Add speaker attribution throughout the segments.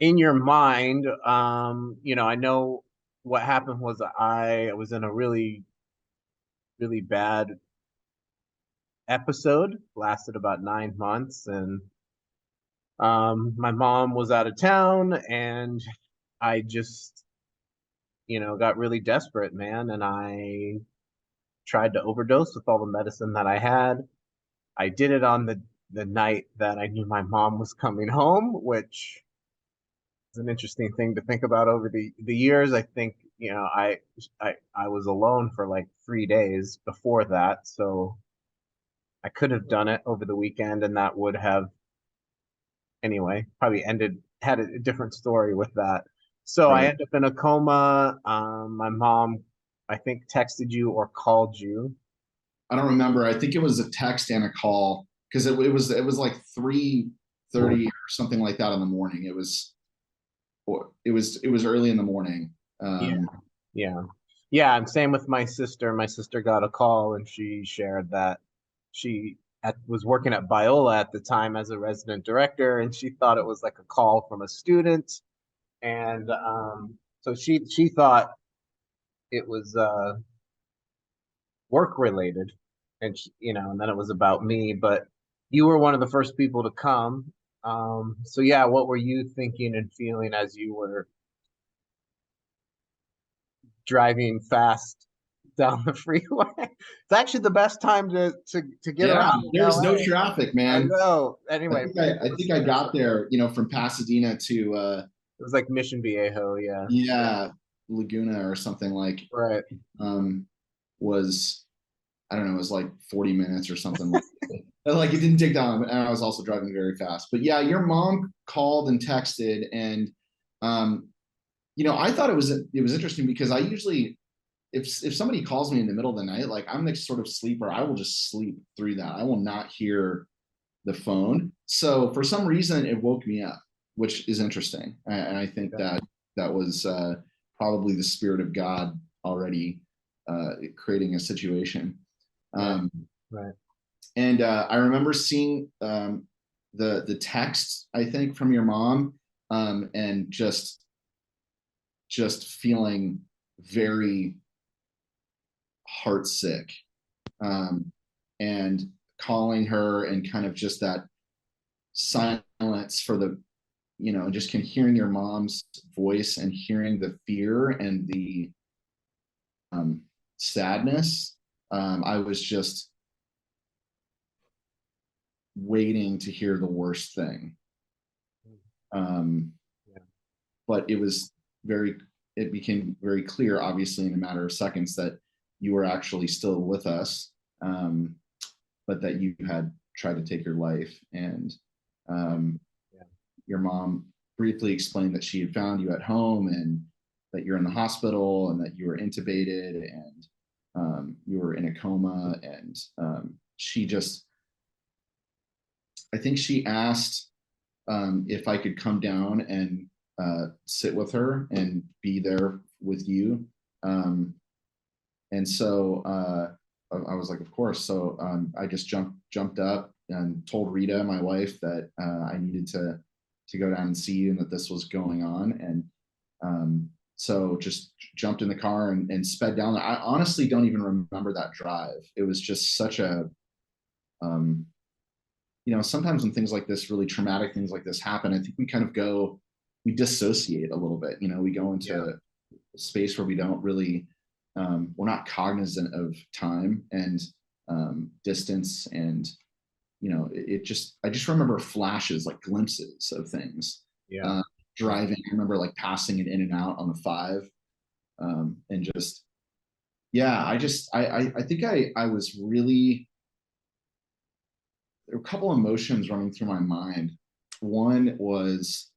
Speaker 1: in your mind, I know what happened was I was in a really, really bad episode, lasted about 9 months, and my mom was out of town, and I just, got really desperate, man, and I tried to overdose with all the medicine that I had. I did it on the night that I knew my mom was coming home, which is an interesting thing to think about over the years. I think, I was alone for like 3 days before that, so I could have done it over the weekend, and that would have anyway probably had a different story with that. So I
Speaker 2: Right.
Speaker 1: ended up in a coma. My mom, I think, texted you or called you.
Speaker 2: I don't remember. I think it was a text and a call because it was like 3:30 or something like that in the morning. It was early in the morning.
Speaker 1: Yeah, yeah, yeah. And same with my sister. My sister got a call, and she shared that was working at Biola at the time as a resident director, and she thought it was like a call from a student, and so she thought it was work related, and and then it was about me. But you were one of the first people to come. So yeah, what were you thinking and feeling as you were driving fast down the freeway? It's actually the best time to get
Speaker 2: Yeah,
Speaker 1: around in
Speaker 2: there's no
Speaker 1: LA.
Speaker 2: traffic,
Speaker 1: I
Speaker 2: man.
Speaker 1: know.
Speaker 2: I
Speaker 1: Anyway,
Speaker 2: think I, I think I got there, from Pasadena to
Speaker 1: it was like Mission Viejo, yeah.
Speaker 2: yeah, Laguna or something like
Speaker 1: Right.
Speaker 2: um was I don't know, it was like 40 minutes or something like that. Like it didn't take down, and I was also driving very fast. But yeah, your mom called and texted, and um, I thought it was interesting because I usually if somebody calls me in the middle of the night, like I'm the sort of sleeper, I will just sleep through that. I will not hear the phone. So for some reason, it woke me up, which is interesting, and I think
Speaker 1: Yeah.
Speaker 2: that was probably the spirit of God already creating a situation.
Speaker 1: Right.
Speaker 2: Um,
Speaker 1: Right.
Speaker 2: and I remember seeing the text, I think, from your mom, and just feeling very heartsick, um, and calling her, and kind of just that silence for just can hearing your mom's voice and hearing the fear and the um, sadness. I was just waiting to hear the worst thing. Um,
Speaker 1: Yeah.
Speaker 2: but it became very clear, obviously, in a matter of seconds, that you were actually still with us, but that you had tried to take your life. And um,
Speaker 1: Yeah.
Speaker 2: your mom briefly explained that she had found you at home, and that you're in the hospital, and that you were intubated, and you were in a coma. And she just, I think she asked if I could come down and sit with her and be there with you. Um, and so I was like, of course. So I just jumped up and told Rita, my wife, that I needed to go down and see you, and that this was going on. And so just jumped in the car and sped down. I honestly don't even remember that drive. It was just such a um, sometimes when things like this, really traumatic things like this happen, I think we kind of we dissociate a little bit. We go into
Speaker 1: Yeah.
Speaker 2: a space where we don't really, we're not cognizant of time and distance. And, I just remember flashes, like glimpses of things.
Speaker 1: Yeah.
Speaker 2: Uh,
Speaker 1: Yeah.
Speaker 2: Driving, I remember like passing it in and out on the five, and just, yeah, I think I was really, there were a couple emotions running through my mind. One was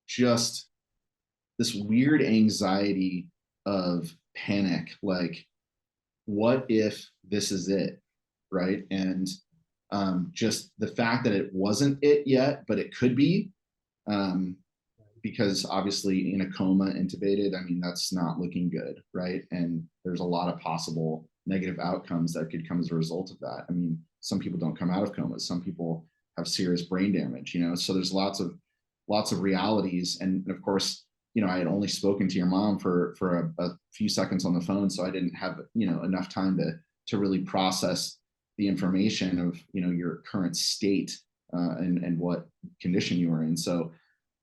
Speaker 2: just this weird anxiety of panic, like, what if this is it? Right. And just the fact that it wasn't it yet, but it could be, um, because obviously in a coma, intubated, I mean, that's not looking good. Right. And there's a lot of possible negative outcomes that could come as a result of that. I mean, some people don't come out of comas, some people have serious brain damage, so there's lots of lots of realities. And of course, I had only spoken to your mom for a few seconds on the phone, so I didn't have enough time to really process the information of your current state, and what condition you were in. So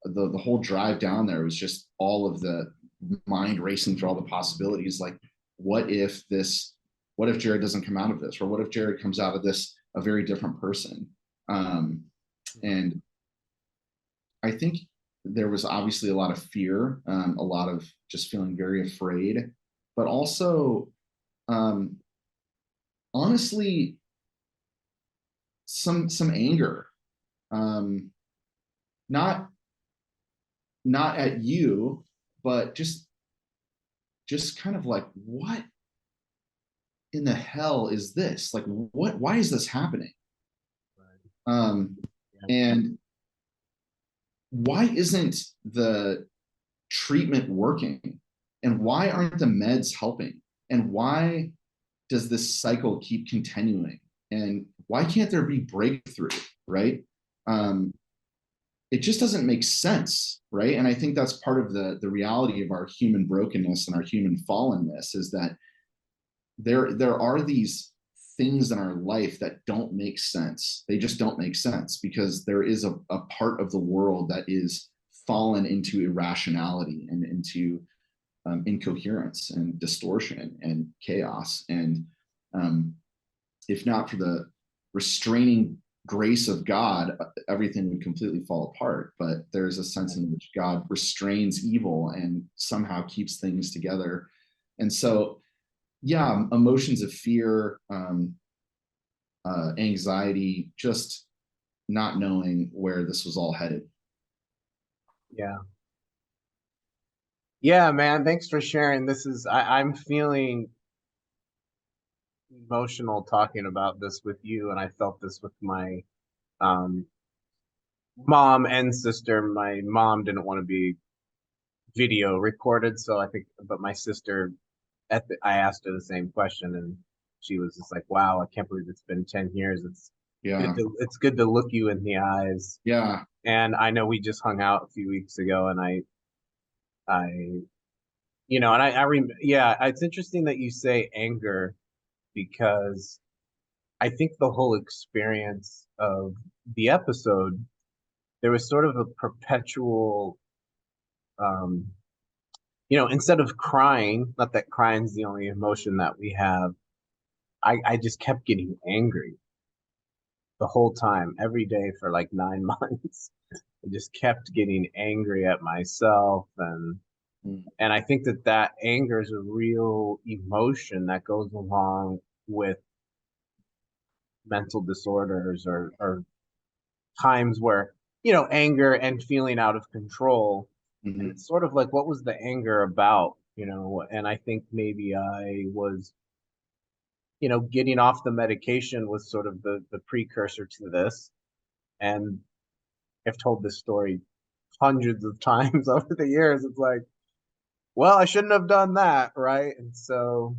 Speaker 2: the whole drive down there was just all of the mind racing through all the possibilities. Like, what if Jared doesn't come out of this, or what if Jared comes out of this a very different person? And I think there was obviously a lot of fear, a lot of just feeling very afraid, but also, honestly, some anger, not at you, but just kind of like, what in the hell is this? Like, why is this happening? And why isn't the treatment working? And why aren't the meds helping? And why does this cycle keep continuing? And why can't there be breakthrough, right? It just doesn't make sense, right? And I think that's part of the reality of our human brokenness and our human fallenness, is that there are these things in our life that don't make sense. They just don't make sense because there is a part of the world that is fallen into irrationality and into incoherence and distortion and chaos. And if not for the restraining grace of God, everything would completely fall apart. But there's a sense in which God restrains evil and somehow keeps things together. And so, yeah, emotions of fear, anxiety, just not knowing where this was all headed.
Speaker 1: Yeah. Yeah, man, thanks for sharing. I'm feeling emotional talking about this with you, and I felt this with my um mom and sister. My mom didn't want to be video recorded, so I think, but my sister, I asked her the same question, and she was just like, "Wow, I can't believe it's been 10 years.
Speaker 2: Yeah.
Speaker 1: It's good to look you in the eyes."
Speaker 2: Yeah.
Speaker 1: And I know we just hung out a few weeks ago, and I, and yeah, it's interesting that you say anger, because I think the whole experience of the episode, there was sort of a perpetual, um, instead of crying, not that crying's the only emotion that we have, I just kept getting angry the whole time, every day for like 9 months. I just kept getting angry at myself, and I think that anger is a real emotion that goes along with mental disorders, or times where, anger and feeling out of control. And
Speaker 2: Mm-hmm.
Speaker 1: it's sort of like, what was the anger about? And I think maybe I was, getting off the medication was sort of the precursor to this. And I've told this story hundreds of times over the years. It's like, well, I shouldn't have done that, right? And so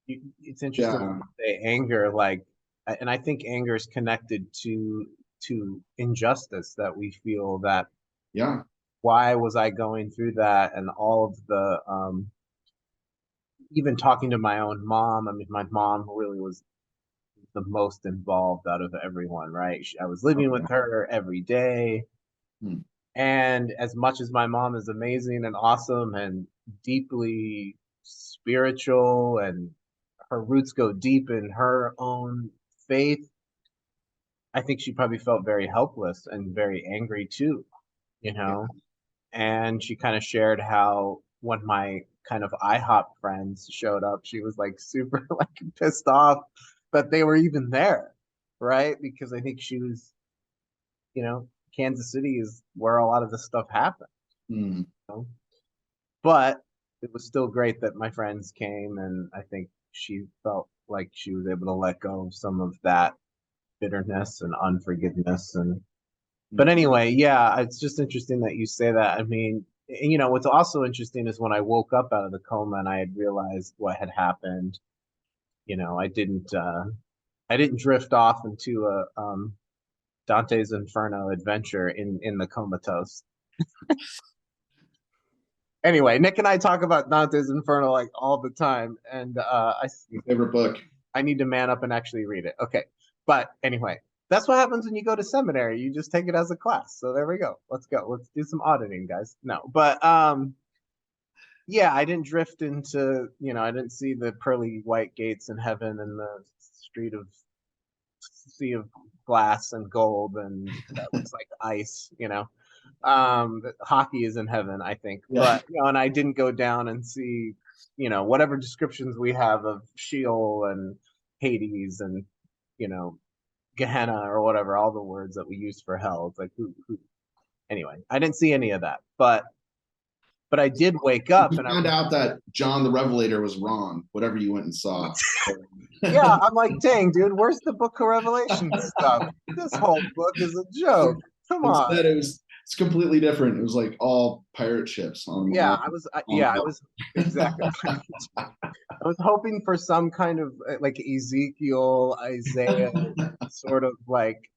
Speaker 1: it's interesting
Speaker 2: Yeah.
Speaker 1: to say anger, like, and I think anger is connected to injustice that we feel, that
Speaker 2: Yeah.
Speaker 1: why was I going through that, and all of the even talking to my own mom. I mean, my mom really was the most involved out of everyone, right? I was living
Speaker 2: Okay.
Speaker 1: with her every day.
Speaker 2: Hmm.
Speaker 1: And as much as my mom is amazing and awesome and deeply spiritual, and her roots go deep in her own faith, I think she probably felt very helpless and very angry too, you
Speaker 2: Yeah.
Speaker 1: know? And she kind of shared how when my kind of IHOP friends showed up, she was like super like pissed off that they were even there, right? Because I think she was, Kansas City is where a lot of this stuff happened,
Speaker 2: Hmm.
Speaker 1: you know? But it was still great that my friends came, and I think she felt like she was able to let go of some of that bitterness and unforgiveness. And but
Speaker 2: Hmm.
Speaker 1: anyway, yeah, it's just interesting that you say that. I mean, what's also interesting is when I woke up out of the coma and I had realized what had happened, I didn't drift off into Dante's Inferno adventure in the comatose. Anyway, Nick and I talk about Dante's Inferno like all the time, and
Speaker 2: Your favorite book.
Speaker 1: I need to man up and actually read it. Okay, but anyway, that's what happens when you go to seminary. You just take it as a class. So there we go. Let's go. Let's do some auditing, guys. No, but yeah, I didn't drift into, I didn't see the pearly white gates in heaven and the street of sea of glass and gold and that looks like ice. Hockey is in heaven, I think.
Speaker 2: Yeah.
Speaker 1: But and I didn't go down and see, whatever descriptions we have of Sheol and Hades and, Gehenna or whatever, all the words that we use for hell. It's like who anyway, I didn't see any of that. But I did wake up
Speaker 2: You
Speaker 1: and
Speaker 2: found out that John the Revelator was wrong, whatever you went and saw.
Speaker 1: yeah, I'm like, dang, dude, where's the Book of Revelation stuff? This whole book is a joke. Come on.
Speaker 2: Instead, it's completely different. It was like all pirate ships on.
Speaker 1: Yeah, I was exactly. I was hoping for some kind of like Ezekiel, Isaiah, sort of like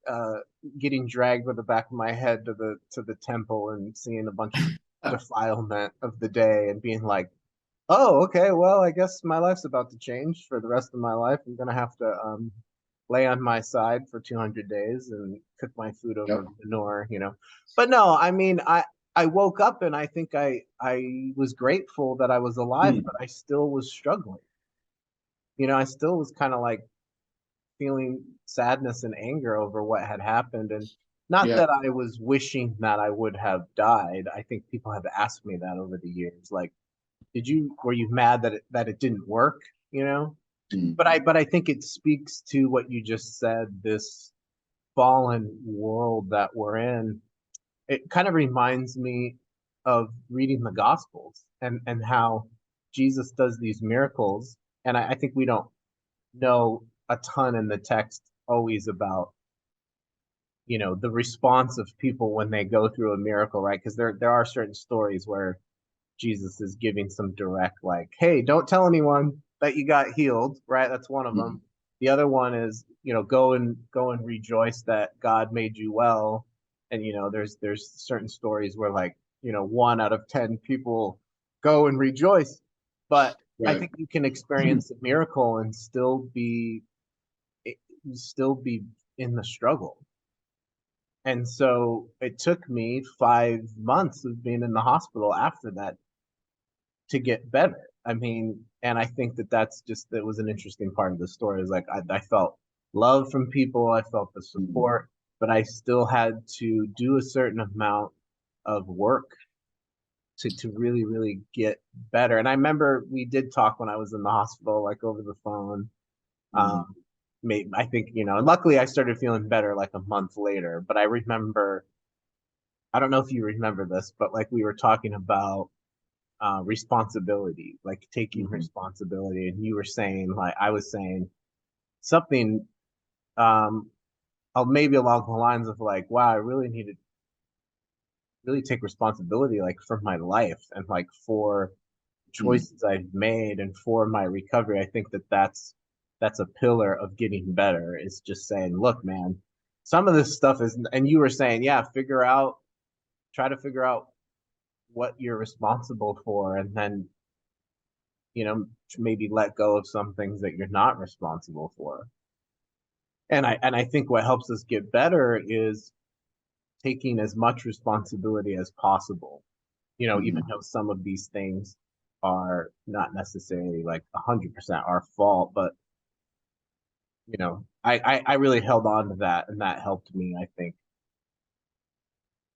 Speaker 1: getting dragged with the back of my head to the temple and seeing a bunch of defilement of the day and being like, oh, okay, well, I guess my life's about to change for the rest of my life. I'm gonna have to lay on my side for 200 days and cook my food over manure. But no, I mean, I woke up and I think I was grateful that I was alive, but I still was struggling. I still was kind of like feeling sadness and anger over what had happened. And not that I was wishing that I would have died. I think people have asked me that over the years. Like, were you mad that it didn't work? But I think it speaks to what you just said, this fallen world that we're in. It kind of reminds me of reading the Gospels and how Jesus does these miracles. And I think we don't know a ton in the text always about, the response of people when they go through a miracle, right? Because there are certain stories where Jesus is giving some direct, like, hey, don't tell anyone that you got healed, right? That's one of them. The other one is, go and rejoice that God made you well. And there's certain stories where, like, 1 out of 10 people go and rejoice. But I think you can experience a miracle and still be in the struggle. And so it took me 5 months of being in the hospital after that to get better. I mean, and I think that was an interesting part of the story. Is like I felt love from people, I felt the support, but I still had to do a certain amount of work to really, really get better. And I remember we did talk when I was in the hospital, like over the phone. I think, and luckily I started feeling better like a month later. But I remember, I don't know if you remember this, but like we were talking about responsibility, like taking responsibility. And you were saying, like, I was saying something maybe along the lines of like, wow, I really need to really take responsibility, like for my life and like for choices I've made and for my recovery. I think that's a pillar of getting better, is just saying, look, man, some of this stuff is, and you were saying, yeah, try to figure out what you're responsible for, and then maybe let go of some things that you're not responsible for. And I think what helps us get better is taking as much responsibility as possible, even though some of these things are not necessarily like 100% our fault. But I really held on to that, and that helped me, I think.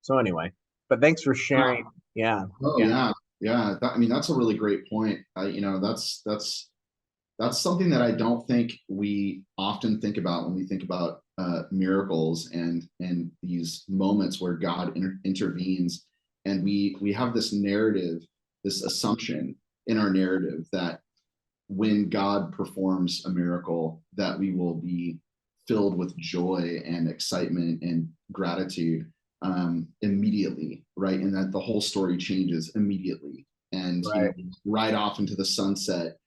Speaker 1: So anyway, but thanks for sharing. Yeah.
Speaker 2: I mean, that's a really great point. That's something that I don't think we often think about when we think about miracles and these moments where God intervenes, and we have this narrative, this assumption in our narrative that when God performs a miracle, that we will be filled with joy and excitement and gratitude immediately, right? And that the whole story changes immediately, and right off into the sunset,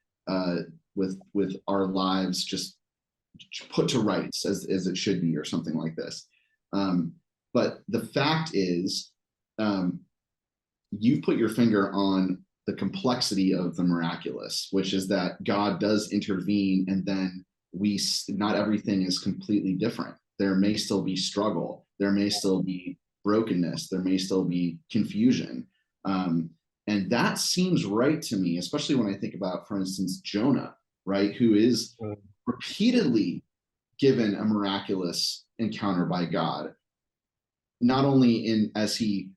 Speaker 2: with our lives just put to rights as it should be, or something like this. But the fact is, um, you've put your finger on the complexity of the miraculous, which is that God does intervene, and then we not everything is completely different. There may still be struggle, there may still be brokenness, there may still be confusion. Um, and that seems right to me, especially when I think about, for instance, Jonah, right, who is repeatedly given a miraculous encounter by God, not only in as he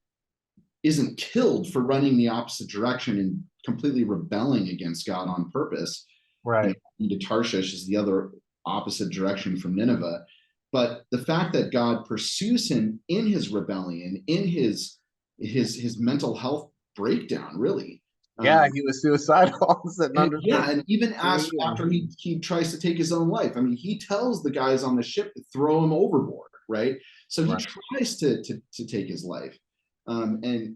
Speaker 2: isn't killed for running the opposite direction and completely rebelling against God on purpose.
Speaker 1: Right.
Speaker 2: To Tarshish is the other opposite direction from Nineveh. But the fact that God pursues him in his rebellion, in his mental health breakdown, really.
Speaker 1: Yeah, he was suicidal, sitting under the
Speaker 2: And even
Speaker 1: tree.
Speaker 2: after he tries to take his own life. I mean, he tells the guys on the ship to throw him overboard, right? So he
Speaker 1: Right.
Speaker 2: tries to take his life. And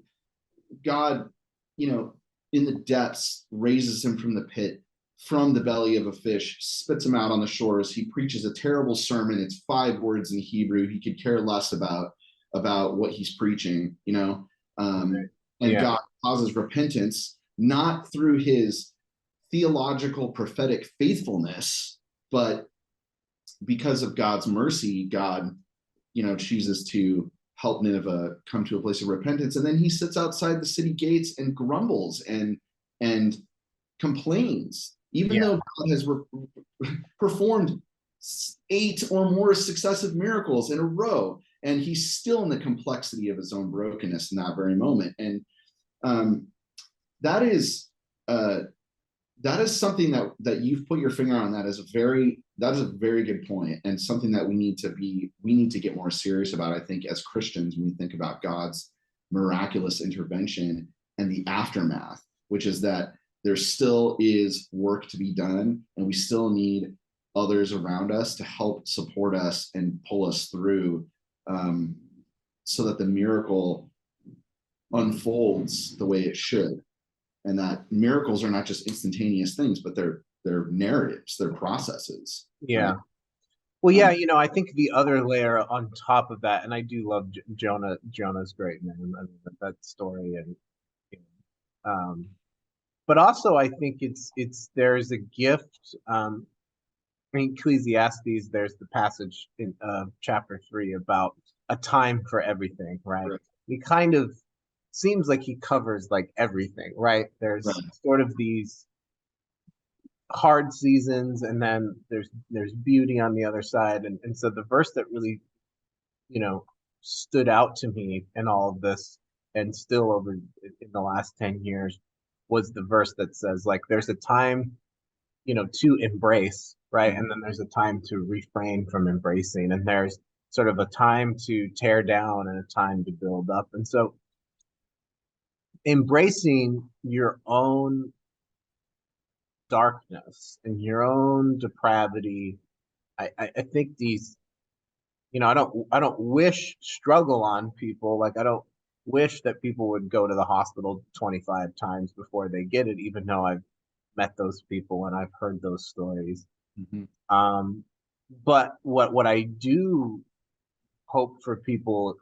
Speaker 2: God, in the depths, raises him from the pit, from the belly of a fish, spits him out on the shores. He preaches a terrible sermon. It's 5 words in Hebrew. He could care less about what he's preaching,
Speaker 1: Right.
Speaker 2: and
Speaker 1: Yeah.
Speaker 2: God causes repentance, not through his theological prophetic faithfulness, but because of God's mercy. God, chooses to help Nineveh come to a place of repentance. And then he sits outside the city gates and grumbles and complains, even
Speaker 1: Yeah.
Speaker 2: though God has performed 8 or more successive miracles in a row. And he's still in the complexity of his own brokenness in that very moment. And um, that is uh, that is something that you've put your finger on. That is a very good point, and something that we need to get more serious about, I think, as Christians, when we think about God's miraculous intervention and the aftermath, which is that there still is work to be done, and we still need others around us to help support us and pull us through, um, so that the miracle unfolds the way it should, and that miracles are not just instantaneous things, but they're narratives, they're processes. Right?
Speaker 1: Yeah. Well, yeah,
Speaker 2: Um,
Speaker 1: I think the other layer on top of that, and I do love Jonah. Jonah's great, man. I mean, that story, and you but also I think it's there's a gift. In Ecclesiastes, there's the passage in chapter 3 about a time for everything, right?
Speaker 2: right,
Speaker 1: He kind of seems like he covers like everything, right?
Speaker 2: right,
Speaker 1: There's sort of these hard seasons, and then there's beauty on the other side. And so the verse that really, you know, stood out to me in all of this, and still over in the last 10 years, was the verse that says, like, there's a time, to embrace, right? And then there's a time to refrain from embracing, and there's sort of a time to tear down and a time to build up. And so embracing your own darkness and your own depravity, I think these, I don't wish struggle on people. Like, I don't wish that people would go to the hospital 25 times before they get it, even though I've met those people and I've heard those stories.
Speaker 2: mm-hmm.
Speaker 1: Um, but what I do hope for people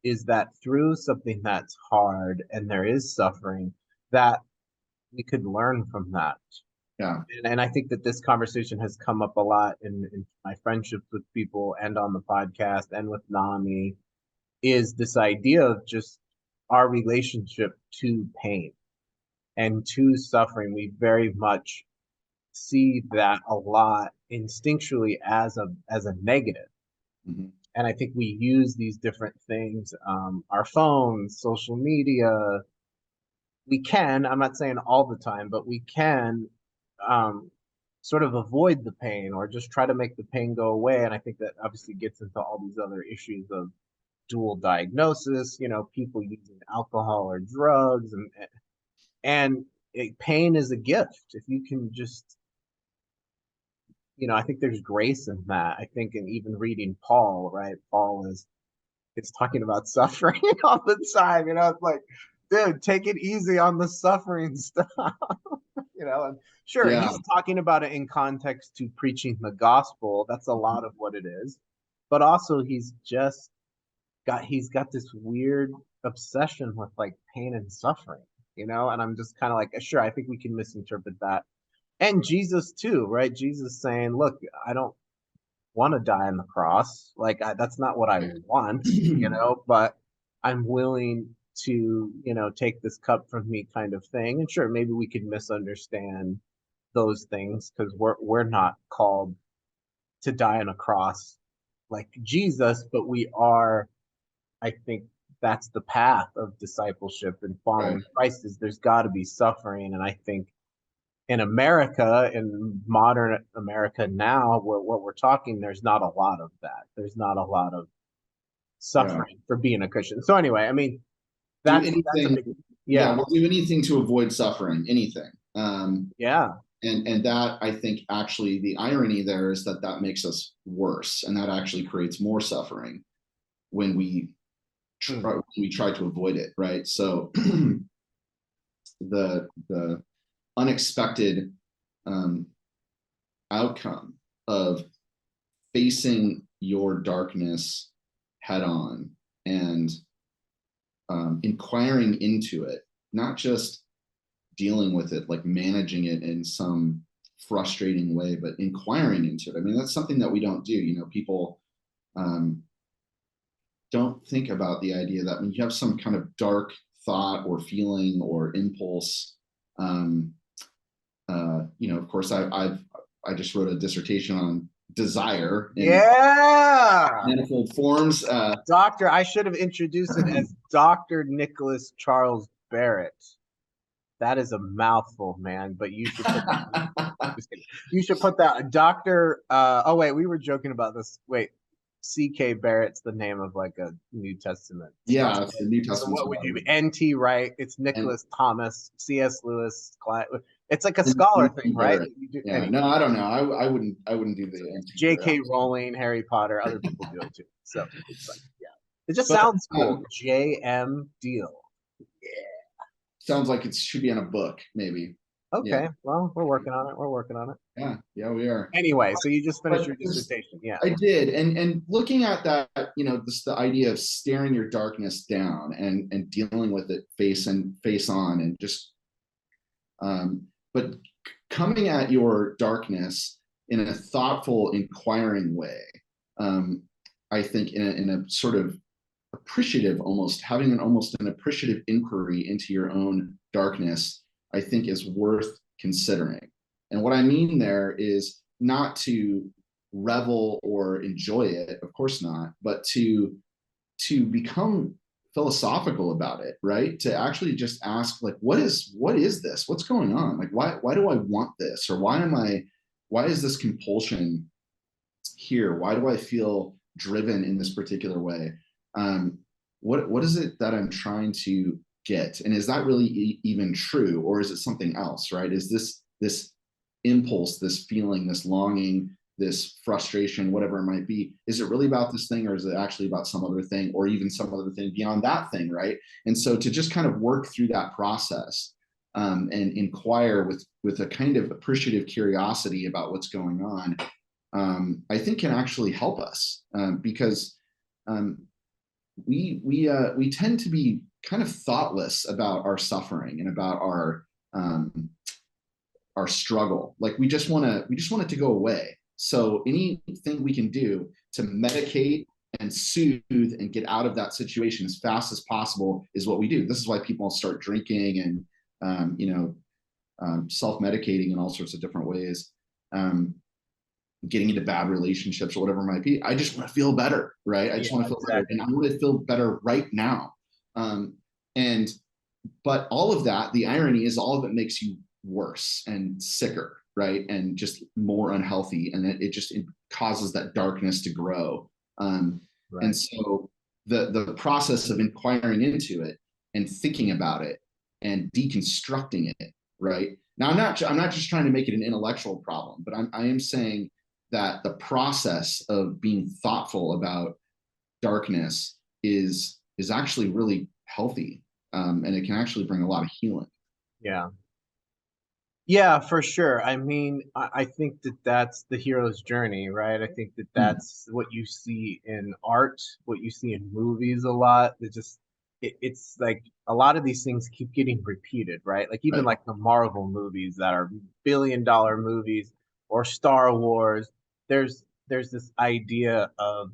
Speaker 1: is that through something that's hard and there is suffering, that we could learn from that.
Speaker 2: Yeah,
Speaker 1: And I think that this conversation has come up a lot in my friendships with people and on the podcast and with Nami, is this idea of just our relationship to pain and to suffering. We very much see that a lot instinctually as a negative.
Speaker 2: mm-hmm.
Speaker 1: And I think we use these different things, our phones, social media. We can, I'm not saying all the time, but we can um, sort of avoid the pain or just try to make the pain go away. And I think that obviously gets into all these other issues of dual diagnosis, people using alcohol or drugs, and pain is a gift. If you can just, I think there's grace in that. I think in even reading Paul, right? Paul is it's talking about suffering all the time. It's like, dude, take it easy on the suffering stuff. And sure,
Speaker 2: Yeah,
Speaker 1: he's talking about it in context to preaching the gospel. That's a lot of what it is. But also he's just he's got this weird obsession with like pain and suffering, you know? And I'm just kind of like, sure, I think we can misinterpret that. And Jesus too, right? Jesus saying, look, I don't want to die on the cross. Like that's not what I want, you know, but I'm willing to, you know, take this cup from me kind of thing. And sure, maybe we could misunderstand those things because we're not called to die on a cross like Jesus, but we are, I think that's the path of discipleship and
Speaker 2: Right.
Speaker 1: following Christ is there's got to be suffering. And I think in America, in modern America now, what we're talking, there's not a lot of that. There's not a lot of
Speaker 2: Yeah.
Speaker 1: suffering for being a Christian. So anyway, I mean,
Speaker 2: Do
Speaker 1: that's a
Speaker 2: anything.
Speaker 1: big,
Speaker 2: Yeah.
Speaker 1: yeah,
Speaker 2: We'll do anything to avoid suffering. Anything.
Speaker 1: yeah,
Speaker 2: And that, I think, actually the irony there is that that makes us worse, and that actually creates more suffering when
Speaker 1: mm,
Speaker 2: we try to avoid it, right? So the unexpected um, outcome of facing your darkness head on and inquiring into it, not just dealing with it, like managing it in some frustrating way, but inquiring into it. I mean, that's something that we don't do. You know, people um, don't think about the idea that when you have some kind of dark thought or feeling or impulse, um, you know, of course, I just wrote a dissertation on desire in
Speaker 1: yeah.
Speaker 2: manifold forms.
Speaker 1: Doctor, I should have introduced it as Dr. Nicholas Charles Barrett. That is a mouthful, man. But you should put you should put that Doctor. Oh wait, we were joking about this. Wait, C.K. Barrett's the name of like a New Testament
Speaker 2: Yeah,
Speaker 1: scholar.
Speaker 2: it's the New
Speaker 1: So
Speaker 2: Testament
Speaker 1: what would
Speaker 2: scholar.
Speaker 1: you be? N.T. Wright. It's
Speaker 2: And
Speaker 1: Nicholas Thomas, C.S. Lewis. It's like a scholar thing, right?
Speaker 2: Barrett.
Speaker 1: You do
Speaker 2: Yeah,
Speaker 1: anyway.
Speaker 2: no, I don't know. I wouldn't do the anti Barrett.
Speaker 1: J.K. Rowling, Harry Potter. Other people do it too. So it's like, yeah, it just
Speaker 2: But
Speaker 1: sounds cool. J.M. Deal.
Speaker 2: sounds like it should be on a book, maybe. Yeah,
Speaker 1: Okay, well, we're working on it. We're working on it.
Speaker 2: yeah, yeah, we are.
Speaker 1: Anyway, so you just finished
Speaker 2: But
Speaker 1: your dissertation. Yeah.
Speaker 2: I did, and looking at that, you know, this the idea of staring your darkness down and dealing with it face on, and just but coming at your darkness in a thoughtful, inquiring way. Um, I think in a sort of appreciative, almost having almost an appreciative inquiry into your own darkness, I think is worth considering. And what I mean there is not to revel or enjoy it, of course not, but to become philosophical about it, right? To actually just ask, like, what is this? What's going on? Like, why do I want this? Or why is this compulsion here? Why do I feel driven in this particular way? Um, what is it that I'm trying to get? And is that really even true, or is it something else? Right? Is this impulse, this feeling, this longing, this frustration, whatever it might be, is it really about this thing, or is it actually about some other thing, or even some other thing beyond that thing? Right? And so to just kind of work through that process and inquire with a kind of appreciative curiosity about what's going on, I think can actually help us because um, we tend to be kind of thoughtless about our suffering and about our struggle. Like we just want it to go away. So anything we can do to medicate and soothe and get out of that situation as fast as possible is what we do. This is why people start drinking and self-medicating in all sorts of different ways. Getting into bad relationships or whatever it might be. I just want to feel better, right? I just
Speaker 1: Yeah,
Speaker 2: want to feel better,
Speaker 1: exactly.
Speaker 2: and I want to feel better right now. And but all of that, the irony is, all of it makes you worse and sicker, right? And just more unhealthy, and it causes that darkness to grow. And
Speaker 1: Right.
Speaker 2: so the process of inquiring into it and thinking about it and deconstructing it, right? Now I'm not just trying to make it an intellectual problem, but I am saying that the process of being thoughtful about darkness is actually really healthy, and it can actually bring a lot of healing.
Speaker 1: Yeah. Yeah, for sure. I mean, I think that that's the hero's journey, right? I think that
Speaker 2: Hmm.
Speaker 1: that's what you see in art, what you see in movies a lot. It's like a lot of these things keep getting repeated, right? Like even
Speaker 2: Right.
Speaker 1: like the Marvel movies that are billion-dollar movies or Star Wars. There's this idea of,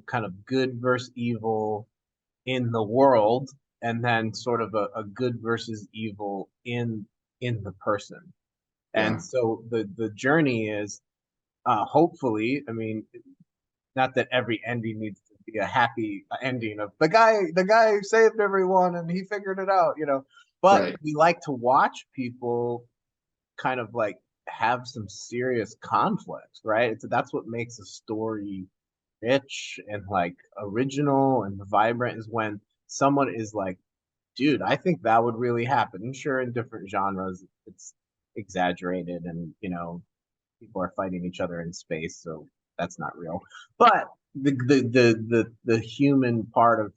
Speaker 1: kind of good versus evil in the world, and then sort of a good versus evil in the person. And
Speaker 2: Yeah.
Speaker 1: so the journey is, hopefully, I mean, not that every ending needs to be a happy ending of the guy saved everyone and he figured it out, but
Speaker 2: Right.
Speaker 1: we like to watch people kind of like have some serious conflicts, right? That's what makes a story rich and like original and vibrant, is when someone is like, dude, I think that would really happen. And sure, in different genres, it's exaggerated, and people are fighting each other in space, so that's not real. But the human part of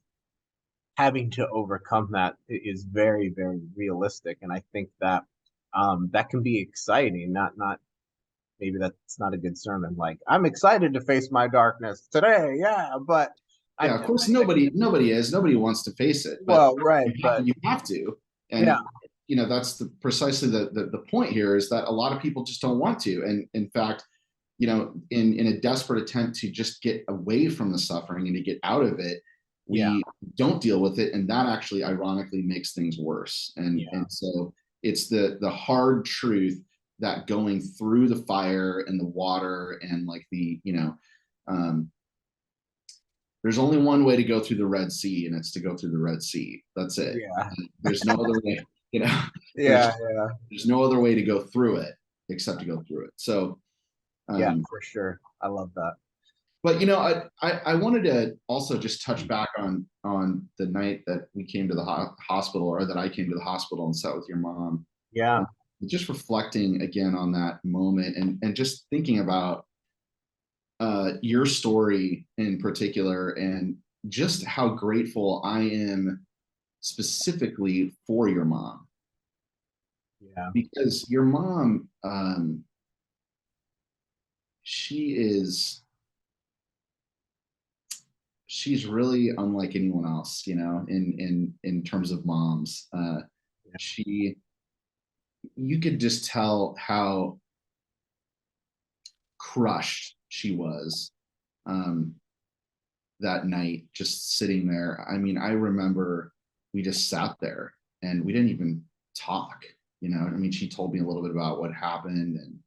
Speaker 1: having to overcome that is very, very realistic, and I think that that can be exciting. Not maybe that's not a good sermon. Like, I'm excited to face my darkness today, yeah, but
Speaker 2: Yeah, of course, nobody wants to face it, but
Speaker 1: well, right, but
Speaker 2: you have to.
Speaker 1: yeah,
Speaker 2: And that's precisely the point here, is that a lot of people just don't want to. And in fact, in a desperate attempt to just get away from the suffering and to get out of it,
Speaker 1: yeah,
Speaker 2: we don't deal with it, and that actually ironically makes things worse. And
Speaker 1: yeah,
Speaker 2: so it's the hard truth that going through the fire and the water and like um, there's only one way to go through the Red Sea, and it's to go through the Red Sea. That's it.
Speaker 1: yeah,
Speaker 2: There's no other way. You know, there's
Speaker 1: yeah, yeah,
Speaker 2: there's no other way to go through it except to go through it. So,
Speaker 1: yeah,
Speaker 2: um,
Speaker 1: for sure. I love that.
Speaker 2: but I wanted to also just touch back on the night that we came to the hospital, or that I came to the hospital and sat with your mom,
Speaker 1: Yeah,
Speaker 2: and just reflecting again on that moment, and just thinking about your story in particular, and just how grateful I am specifically for your mom,
Speaker 1: yeah.
Speaker 2: because your mom, she is she's really unlike anyone else, in terms of moms. She You could just tell how crushed she was, um, that night, just sitting there. I mean, I remember we just sat there and we didn't even talk. I mean, she told me a little bit about what happened, and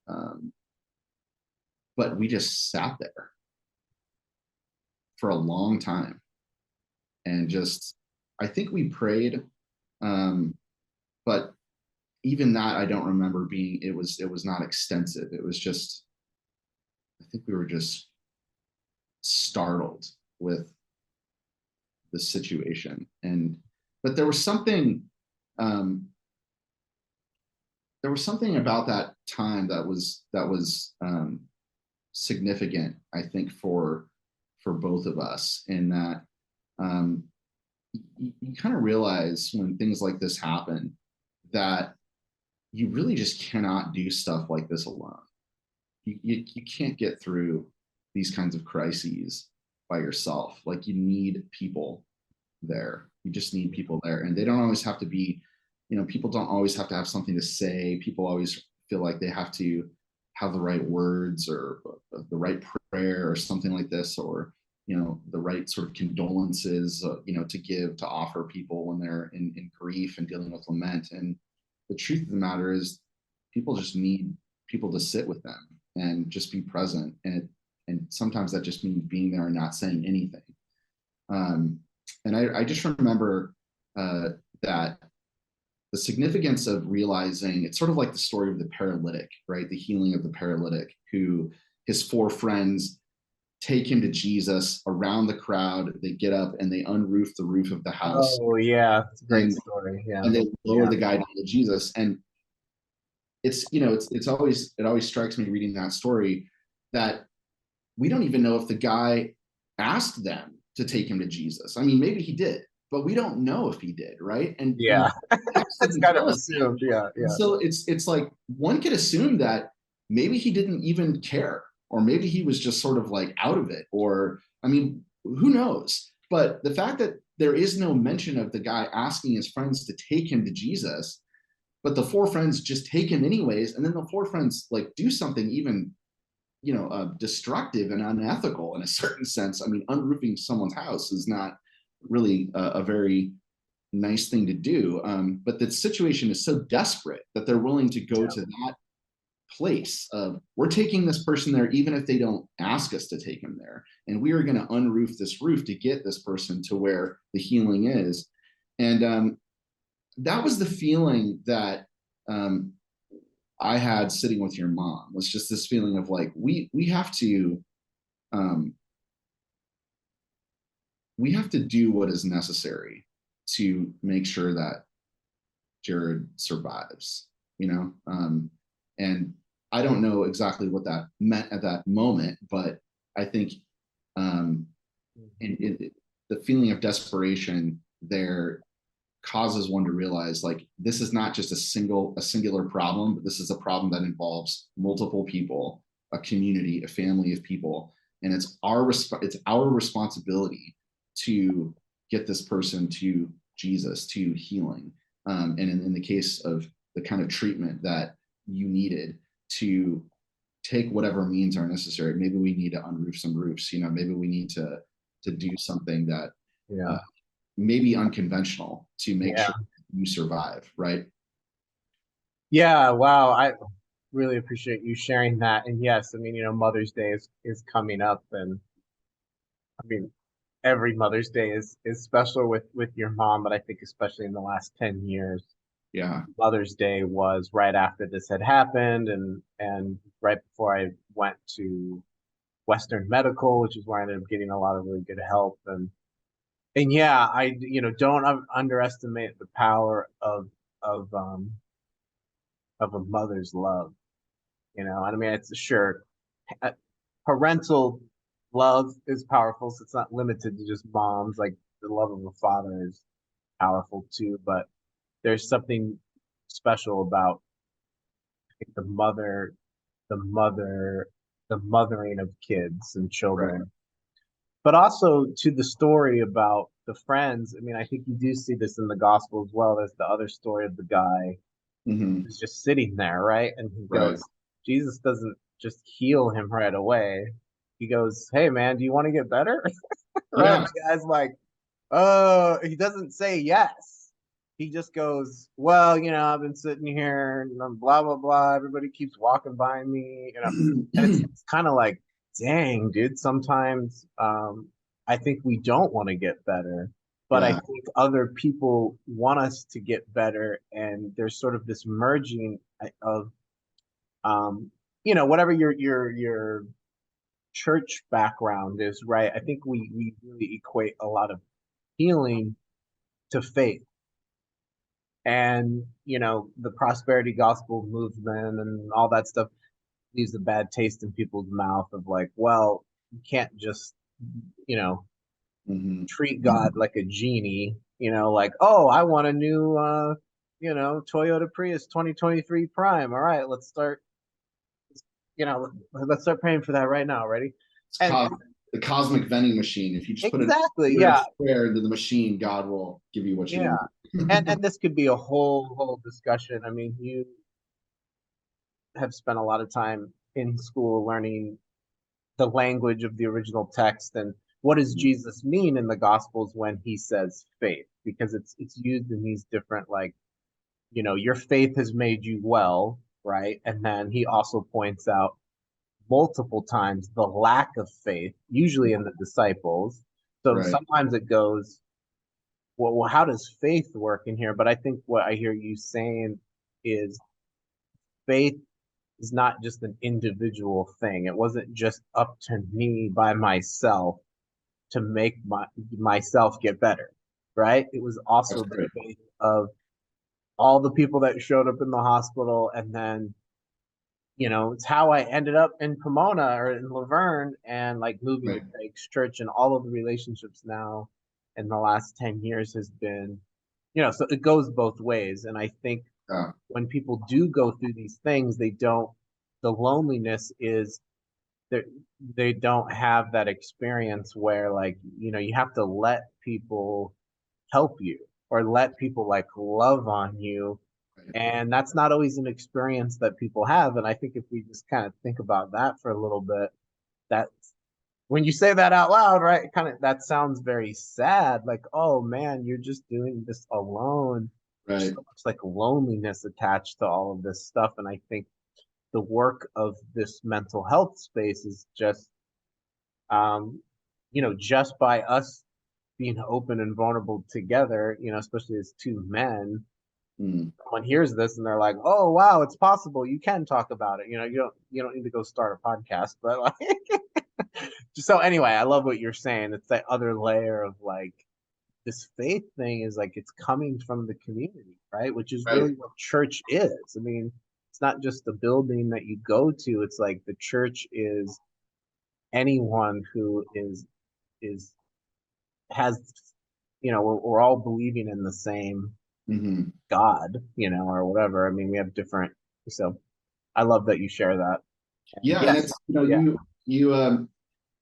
Speaker 2: um, but we just sat there for a long time, and just, I think we prayed, um, but even that I don't remember being. It was not extensive. It was just, I think we were just startled with the situation. And but um there was something about that time that was significant, I think, for both of us, in that um you kind of realize when things like this happen that you really just cannot do stuff like this alone. You can't get through these kinds of crises by yourself. Like, you need people there. You just need people there. And they don't always have to be, people don't always have to have something to say. People always feel like they have to have the right words, or the right prayer, or something like this, or, the right sort of condolences, to give, to offer people when they're in grief and dealing with lament. And the truth of the matter is, people just need people to sit with them and just be present. And sometimes that just means being there and not saying anything. Um, and I just remember uh, that the significance of realizing, it's sort of like the story of the paralytic, right? The healing of the paralytic, who his four friends take him to Jesus around the crowd. They get up and they unroof the roof of the house,
Speaker 1: Oh yeah, it's a great
Speaker 2: and
Speaker 1: story. Yeah,
Speaker 2: and they lower
Speaker 1: yeah,
Speaker 2: the guy down to Jesus. And it always strikes me reading that story that we don't even know if the guy asked them to take him to Jesus. I mean, maybe he did, but we don't know if he did, right? And
Speaker 1: Yeah.
Speaker 2: text
Speaker 1: That's
Speaker 2: doesn't
Speaker 1: kind of
Speaker 2: tell us that.
Speaker 1: assumed. Yeah,
Speaker 2: And
Speaker 1: yeah.
Speaker 2: so it's like one could assume that maybe he didn't even care, or maybe he was just sort of like out of it, or I mean, who knows? But the fact that there is no mention of the guy asking his friends to take him to Jesus, but the four friends just take him anyways, and then the four friends like do something even destructive and unethical in a certain sense. I mean, unroofing someone's house is not really a very nice thing to do. But the situation is so desperate that they're willing to go
Speaker 1: Yeah.
Speaker 2: to that place of we're taking this person there even if they don't ask us to take him there, and we are going to unroof this roof to get this person to where the healing is. And that was the feeling that um, I had sitting with your mom, was just this feeling of like um, we have to do what is necessary to make sure that Jared survives, you know? And I don't know exactly what that meant at that moment, but I think um, the feeling of desperation there causes one to realize like this is not just a singular problem, but this is a problem that involves multiple people, a community, a family of people, and it's our responsibility to get this person to Jesus, to healing. And in the case of the kind of treatment that you needed, to take whatever means are necessary. Maybe we need to unroof some roofs. Maybe we need to do something that
Speaker 1: Yeah.
Speaker 2: uh, maybe unconventional to make
Speaker 1: Yeah.
Speaker 2: sure you survive, right?
Speaker 1: Yeah. Wow. I really appreciate you sharing that. And yes, I mean, Mother's Day is coming up, and I mean, every Mother's Day is special with your mom, but I think especially in the last 10 years,
Speaker 2: Yeah.
Speaker 1: Mother's Day was right after this had happened, and right before I went to Western Medical, which is where I ended up getting a lot of really good help. And yeah, I don't underestimate the power of um of a mother's love. I mean, it's sure uh, parental love is powerful, so it's not limited to just moms. Like the love of a father is powerful too, but there's something special about the mother, the mother, the mothering of kids and
Speaker 2: Right.
Speaker 1: children. But also to the story about the friends. I mean, I think you do see this in the gospel as well. There's the other story of the guy
Speaker 2: Mm-hmm.
Speaker 1: who's just sitting there, right? And he
Speaker 2: Right.
Speaker 1: goes, Jesus doesn't just heal him right away. He goes, hey man, do you want to get better? Right?
Speaker 2: Yeah.
Speaker 1: And the guy's like, oh, he doesn't say yes. He just goes, well, I've been sitting here and blah blah blah. Everybody keeps walking by me. And it's kind of like, dang, dude. Sometimes I think we don't want to get better, but I
Speaker 2: Yeah.
Speaker 1: think other people want us to get better, and there's sort of this merging of whatever your church background is, right? I think we really equate a lot of healing to faith. And, the prosperity gospel movement and all that stuff leaves a bad taste in people's mouth of like, well, you can't just, you know,
Speaker 2: Mm-hmm.
Speaker 1: treat God like a genie, like, oh, I want a new, Toyota Prius 2023 Prime. All right, let's start paying for that right now. Ready?
Speaker 2: It's
Speaker 1: And
Speaker 2: the cosmic vending machine. If you just put a
Speaker 1: exactly,
Speaker 2: weird
Speaker 1: yeah,
Speaker 2: square into the machine, God will give you what you
Speaker 1: yeah.
Speaker 2: want.
Speaker 1: And this could be a whole discussion. I mean, you have spent a lot of time in school learning the language of the original text, and what does Jesus mean in the gospels when he says faith, because it's used in these different, like, your faith has made you well, right? And then he also points out multiple times the lack of faith, usually in the disciples. So
Speaker 2: Right.
Speaker 1: sometimes it goes, well, how does faith work in here? But I think what I hear you saying is faith is not just an individual thing. It wasn't just up to me by myself to make myself get better, right? It was
Speaker 2: That's
Speaker 1: also the
Speaker 2: right.
Speaker 1: faith of all the people that showed up in the hospital, and then it's how I ended up in Pomona or in Laverne, and like moving to
Speaker 2: Right.
Speaker 1: Craig's church, and all of the relationships now in the last 10 years has been, so it goes both ways. And I think
Speaker 2: Yeah.
Speaker 1: when people do go through these things, the loneliness is they they don't have that experience where, like, you have to let people help you or let people like love on you.
Speaker 2: Right.
Speaker 1: And that's not always an experience that people have. And I think if we just kind of think about that for a little bit, that when you say that out loud, right, kind of that sounds very sad. Like, oh man, you're just doing this alone. There's
Speaker 2: Right.
Speaker 1: so much like loneliness attached to all of this stuff. And I think the work of this mental health space is just, um, just by us being open and vulnerable together, especially as two men,
Speaker 2: Mm.
Speaker 1: someone hears this and they're like, "Oh wow, it's possible. You can talk about it." You don't need to go start a podcast, but like, so anyway, I love what you're saying. It's that other layer of like this faith thing is like it's coming from the community, right? Which is
Speaker 2: Right.
Speaker 1: really what church is. I mean, it's not just the building that you go to. It's like the church is anyone who is has we're all believing in the same
Speaker 2: Hmm.
Speaker 1: God, or whatever. I mean, we have different. So I love that you share that. And
Speaker 2: Yeah, and
Speaker 1: yes,
Speaker 2: it's
Speaker 1: yeah,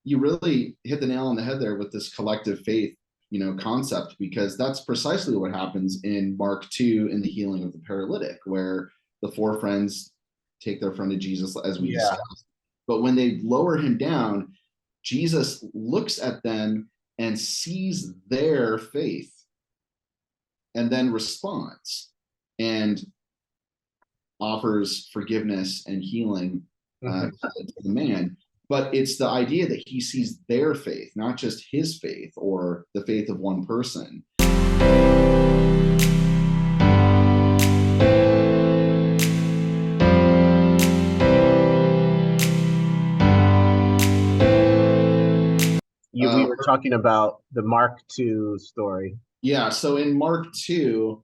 Speaker 2: you really hit the nail on the head there with this collective faith, concept, because that's precisely what happens in Mark 2 in the healing of the paralytic, where the four friends take their friend to Jesus, as we
Speaker 1: yeah,
Speaker 2: discussed. But when they lower him down, Jesus looks at them and sees their faith and then responds and offers forgiveness and healing
Speaker 1: hmm,
Speaker 2: to the man. But it's the idea that he sees their faith, not just his faith or the faith of one person.
Speaker 1: we
Speaker 2: Uh,
Speaker 1: were talking about the Mark II story.
Speaker 2: yeah, so in Mark 2,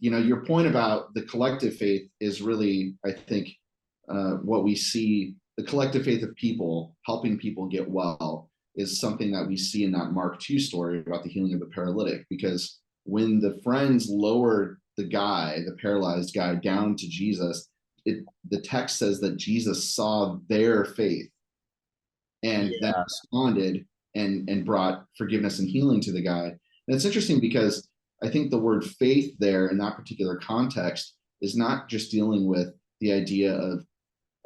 Speaker 2: your point about the collective faith is really, I think, what we see. The collective faith of people helping people get well is something that we see in that Mark 2 story about the healing of the paralytic. Because when the friends lowered the paralyzed guy, down to Jesus, the text says that Jesus saw their faith and then
Speaker 1: Yeah,
Speaker 2: responded and brought forgiveness and healing to the guy. And it's interesting because I think the word faith there in that particular context is not just dealing with the idea of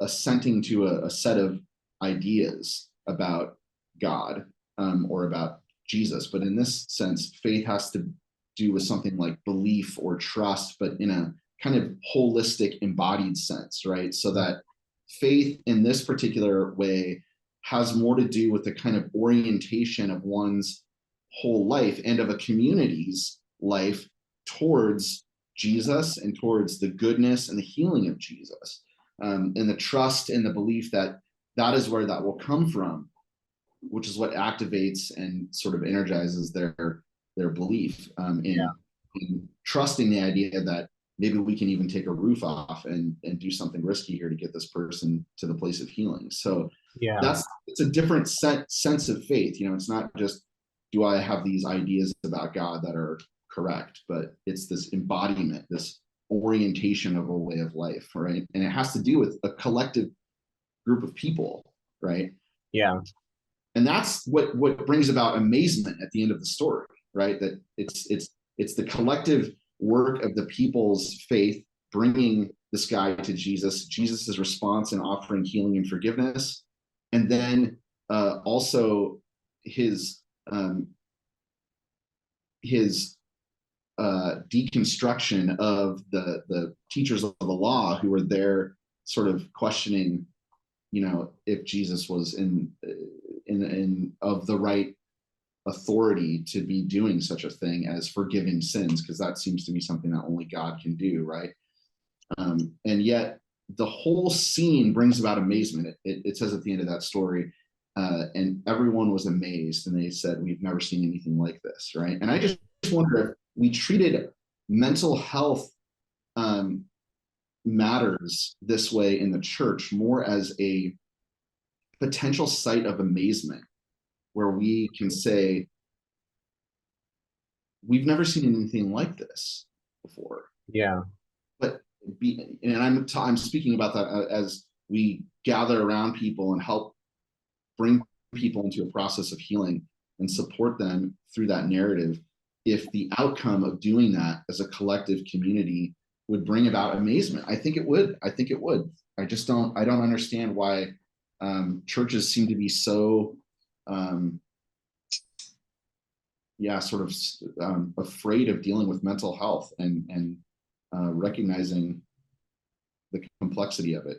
Speaker 2: assenting to a set of ideas about God, or about Jesus, but in this sense, faith has to do with something like belief or trust, but in a kind of holistic, embodied sense, right? So that faith in this particular way has more to do with the kind of orientation of one's whole life and of a community's life towards Jesus and towards the goodness and the healing of Jesus, and the trust and the belief that that is where that will come from, which is what activates and sort of energizes their belief,
Speaker 1: yeah,
Speaker 2: in trusting the idea that maybe we can even take a roof off and do something risky here to get this person to the place of healing. So
Speaker 1: yeah,
Speaker 2: it's a different sense of faith. It's not just, do I have these ideas about God that are correct, but it's this embodiment, this orientation of a way of life, right? And it has to do with a collective group of people, right?
Speaker 1: yeah,
Speaker 2: And that's what brings about amazement at the end of the story, right? That it's the collective work of the people's faith bringing this guy to Jesus's response and offering healing and forgiveness, and then also his his deconstruction of the teachers of the law who were there, sort of questioning, if Jesus was in of the right authority to be doing such a thing as forgiving sins, because that seems to be something that only God can do, right? And yet the whole scene brings about amazement. It says at the end of that story, and everyone was amazed, and they said, "We've never seen anything like this," right? And I just wonder if we treated mental health um, matters this way in the church more as a potential site of amazement, where we can say, we've never seen anything like this before.
Speaker 1: Yeah.
Speaker 2: But and I'm speaking about that as we gather around people and help bring people into a process of healing and support them through that narrative. If the outcome of doing that as a collective community would bring about amazement, I think it would. I think it would. I don't understand why churches seem to be so sort of afraid of dealing with mental health and recognizing the complexity of it.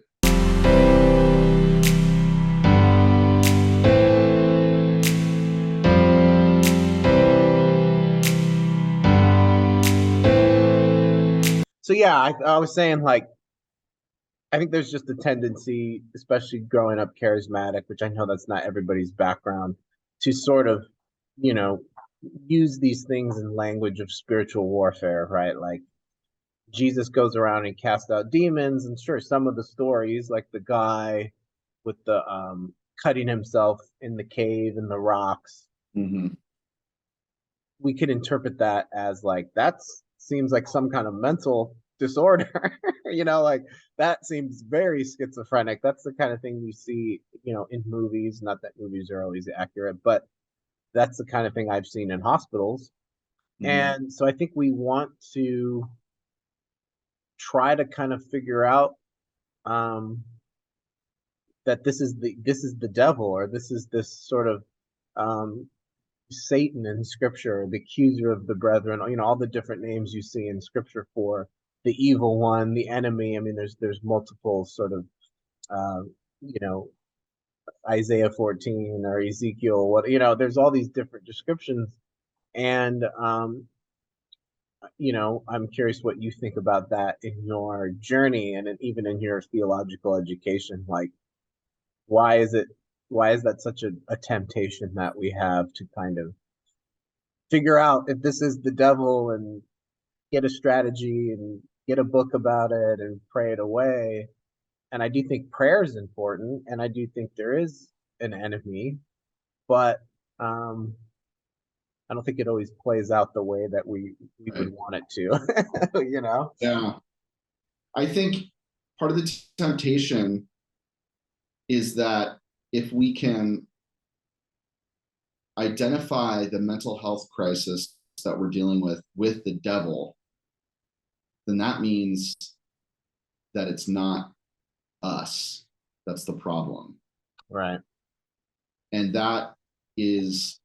Speaker 1: So yeah, I was saying, like, I think there's just a tendency, especially growing up charismatic, which I know that's not everybody's background, to sort of, you know, use these things in language of spiritual warfare, right? Like Jesus goes around and casts out demons, and sure, some of the stories, like the guy with the cutting himself in the cave in the rocks,
Speaker 2: Mm-hmm.
Speaker 1: we could interpret that as like that seems like some kind of mental disorder. Like that seems very schizophrenic. That's the kind of thing you see, in movies. Not that movies are always accurate, but that's the kind of thing I've seen in hospitals.
Speaker 2: Mm-hmm.
Speaker 1: And so I think we want to try to kind of figure out um, that this is the devil, or this is this sort of um, Satan in scripture, the accuser of the brethren, all the different names you see in scripture for the evil one, the enemy. I mean, there's multiple sort of, uh, you know, Isaiah 14 or Ezekiel, there's all these different descriptions. And, I'm curious what you think about that in your journey and even in your theological education. Like, why is it, why is that such a temptation that we have to kind of figure out if this is the devil and get a strategy and get a book about it and pray it away? And I do think prayer is important, and I do think there is an enemy, but um, I don't think it always plays out the way that we would
Speaker 2: Right.
Speaker 1: want it to.
Speaker 2: Yeah. I think part of the temptation is that if we can identify the mental health crisis that we're dealing with the devil, then that means that it's not us that's the problem.
Speaker 1: Right.
Speaker 2: And that is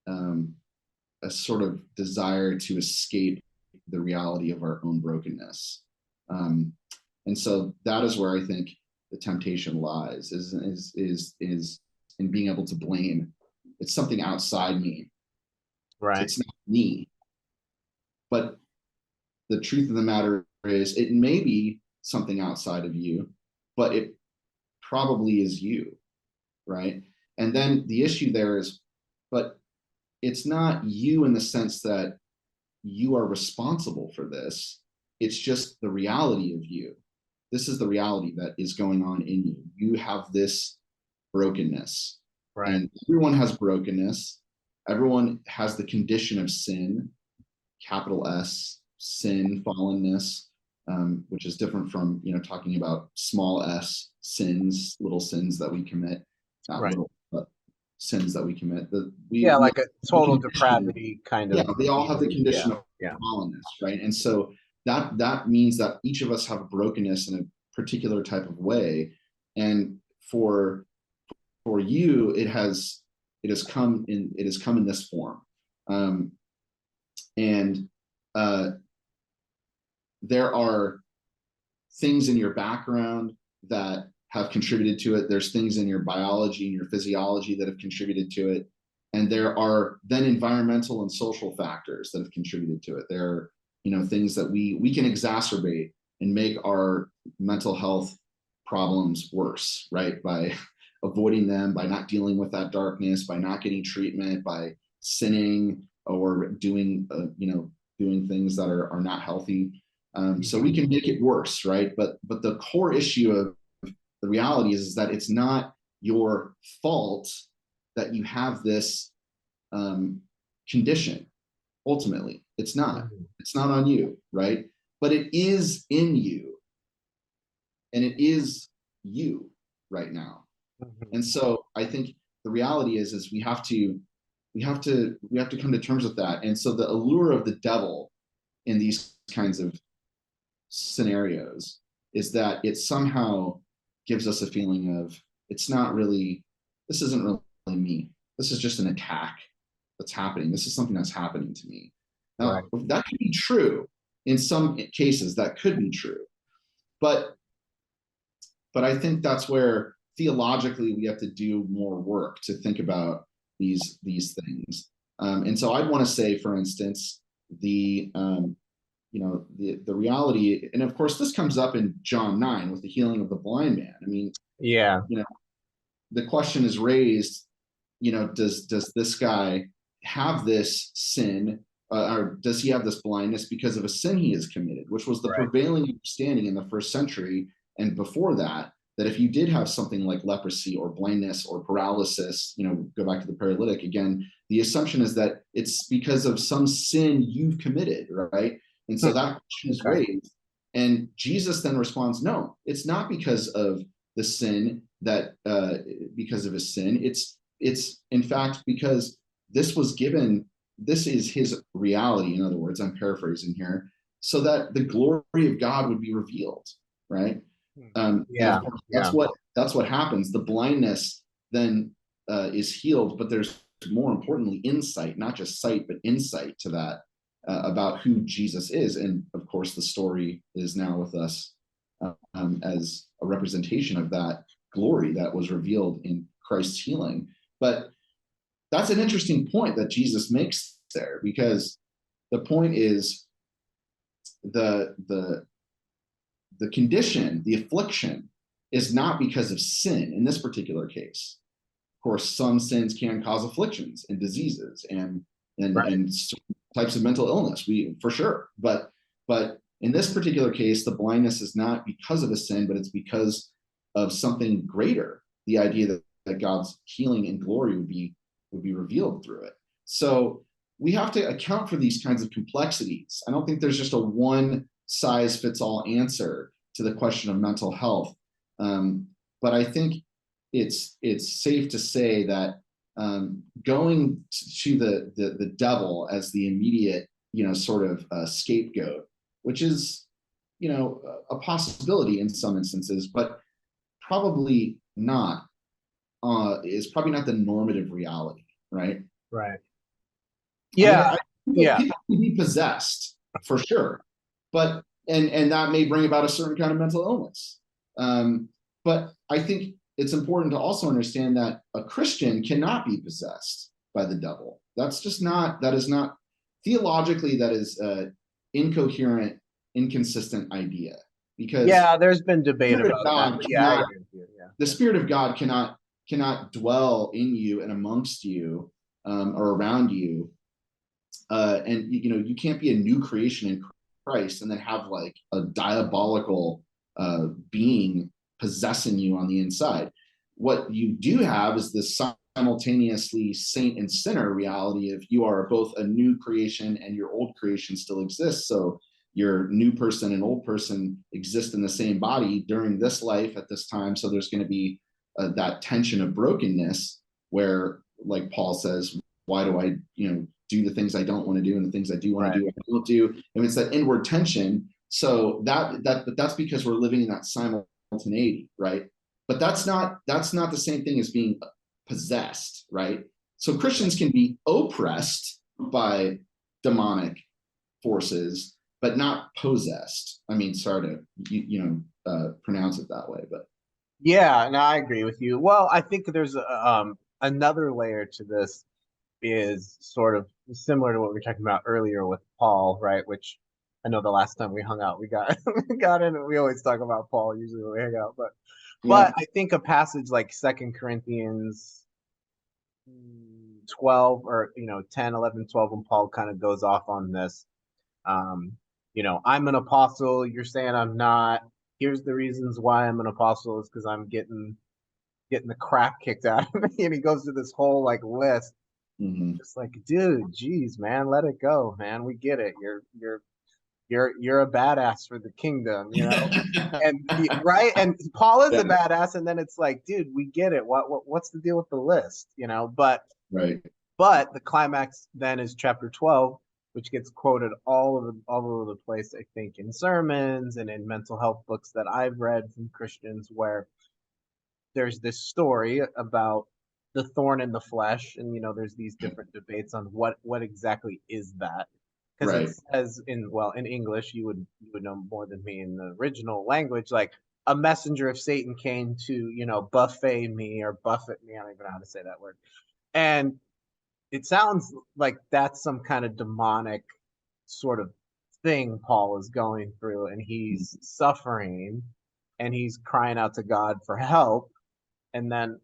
Speaker 2: a sort of desire to escape the reality of our own brokenness. And so that is where I think the temptation lies, is in being able to blame. It's something outside me.
Speaker 1: Right.
Speaker 2: It's not me. But the truth of the matter is, it may be something outside of you, but it probably is you, right? And then the issue there is, but it's not you in the sense that you are responsible for this. It's just the reality of you. This is the reality that is going on in you. You have this brokenness,
Speaker 1: Right.
Speaker 2: and everyone has brokenness. Everyone has the condition of sin, capital S, sin, fallenness, which is different from talking about small s sins, little sins that we commit, not
Speaker 1: Right.
Speaker 2: little, but sins that we commit.
Speaker 1: Yeah,
Speaker 2: We
Speaker 1: like a
Speaker 2: the
Speaker 1: total
Speaker 2: condition,
Speaker 1: depravity kind
Speaker 2: yeah,
Speaker 1: of
Speaker 2: they all have the
Speaker 1: view.
Speaker 2: condition
Speaker 1: Yeah.
Speaker 2: of
Speaker 1: Yeah.
Speaker 2: fallenness, right? And so that means that each of us have brokenness in a particular type of way, and for you, it has come in this form, and there are things in your background that have contributed to it. There's things in your biology and your physiology that have contributed to it. And there are then environmental and social factors that have contributed to it. There are, things that we can exacerbate and make our mental health problems worse, right? By avoiding them, by not dealing with that darkness, by not getting treatment, by sinning or doing, doing things that are not healthy. So we can make it worse, right? But the core issue of the reality is that it's not your fault that you have this condition. ultimately.
Speaker 1: Mhm.
Speaker 2: It's not on you, right? But it is in you, and it is you right now.
Speaker 1: Mhm.
Speaker 2: And so I think the reality is we have to come to terms with that. And so the allure of the devil in these kinds of scenarios is that it somehow gives us a feeling of it's not really, this isn't really me. This is just an attack that's happening. This is something that's happening to me.
Speaker 1: Right.
Speaker 2: Now, that could be true in some cases, that could be true. But I think that's where theologically we have to do more work to think about these things. And so I'd want to say, for instance, the the reality, and of course this comes up in John 9 with the healing of the blind man. I mean,
Speaker 1: Yeah.
Speaker 2: you know, the question is raised, does this guy have this sin, or does he have this blindness because of a sin he has committed, which was the
Speaker 1: Right.
Speaker 2: prevailing understanding in the first century and before that, that if you did have something like leprosy or blindness or paralysis, go back to the paralytic again, the assumption is that it's because of some sin you've committed, right? And so
Speaker 1: Hmm.
Speaker 2: that question is
Speaker 1: Okay.
Speaker 2: raised, and Jesus then responds, no, it's not because of the sin that because of his sin. It's in fact because this was given. This is his reality. In other words, I'm paraphrasing here, so that the glory of God would be revealed, right?
Speaker 1: Hmm.
Speaker 2: And of
Speaker 1: Yeah.
Speaker 2: course,
Speaker 1: Yeah.
Speaker 2: that's what happens. The blindness then is healed, but there's more importantly insight, not just sight, but insight to that about who Jesus is. And of course, the story is now with us as a representation of that glory that was revealed in Christ's healing. But that's an interesting point that Jesus makes there, because the point is the the condition, the affliction, is not because of sin in this particular case. Of course, some sins can cause afflictions and diseases
Speaker 1: Right.
Speaker 2: and types of mental illness. We for sure, but in this particular case, the blindness is not because of a sin, but it's because of something greater. The idea that God's healing and glory would be revealed through it. So we have to account for these kinds of complexities. I don't think there's just a one size fits all answer to the question of mental health. But I think it's safe to say that going to the devil as the immediate sort of scapegoat, which is a possibility in some instances, but probably not is probably not the normative reality, right?
Speaker 1: Right.
Speaker 2: I mean,
Speaker 1: Yeah. Yeah.
Speaker 2: people can be possessed for sure, but and that may bring about a certain kind of mental illness. But I think it's important to also understand that a Christian cannot be possessed by the devil. That's just not, that is not theologically, that is incoherent, inconsistent idea, because
Speaker 1: Yeah. There's been debate
Speaker 2: Spirit of
Speaker 1: about that,
Speaker 2: God
Speaker 1: but yeah, I
Speaker 2: cannot
Speaker 1: agree with you. Yeah.
Speaker 2: the Spirit of God cannot dwell in you and amongst you or around you, and you can't be a new creation in Christ and then have like a diabolical being possessing you on the inside. What you do have is this simultaneously saint and sinner reality of you are both a new creation and your old creation still exists. So your new person and old person exist in the same body during this life at this time. So there's going to be that tension of brokenness where, like Paul says, why do I, do the things I don't want to do and the things I do want to
Speaker 1: Right.
Speaker 2: do, I don't do. And it's that inward tension. So that's because we're living in that simultaneity, right? But that's not the same thing as being possessed, right? So Christians can be oppressed by demonic forces, but not possessed. I mean, sorry to pronounce it that way, but
Speaker 1: Yeah, no, I agree with you. Well, I think there's another layer to this is sort of similar to what we were talking about earlier with Paul, right? Which I know the last time we hung out, we got we got in. We always talk about Paul usually when we hang out, but
Speaker 2: yeah,
Speaker 1: I think a passage like Second Corinthians 12 or 10, 11, 12, when Paul kind of goes off on this. Um, I'm an apostle. You're saying I'm not. Here's the reasons why I'm an apostle is because I'm getting the crap kicked out of me. And he goes through this whole like list.
Speaker 2: Mhm.
Speaker 1: Just like, dude, geez, man, let it go, man. We get it. You're a badass for the kingdom, you know? And right, and Paul is a
Speaker 2: Yeah,
Speaker 1: badass, and then it's like, dude, we get it. What's the deal with the list, you know?
Speaker 2: right.
Speaker 1: But the climax then is chapter 12, which gets quoted all over the place, I think, in sermons and in mental health books that I've read from Christians, where there's this story about the thorn in the flesh, and there's these different debates on what exactly is that, because it
Speaker 2: Right.
Speaker 1: says in English, you would know more than me in the original language, like a messenger of Satan came to buffet me or buffet me. I don't even know how to say that word. And it sounds like that's some kind of demonic sort of thing Paul is going through, and he's suffering, and he's crying out to God for help. And then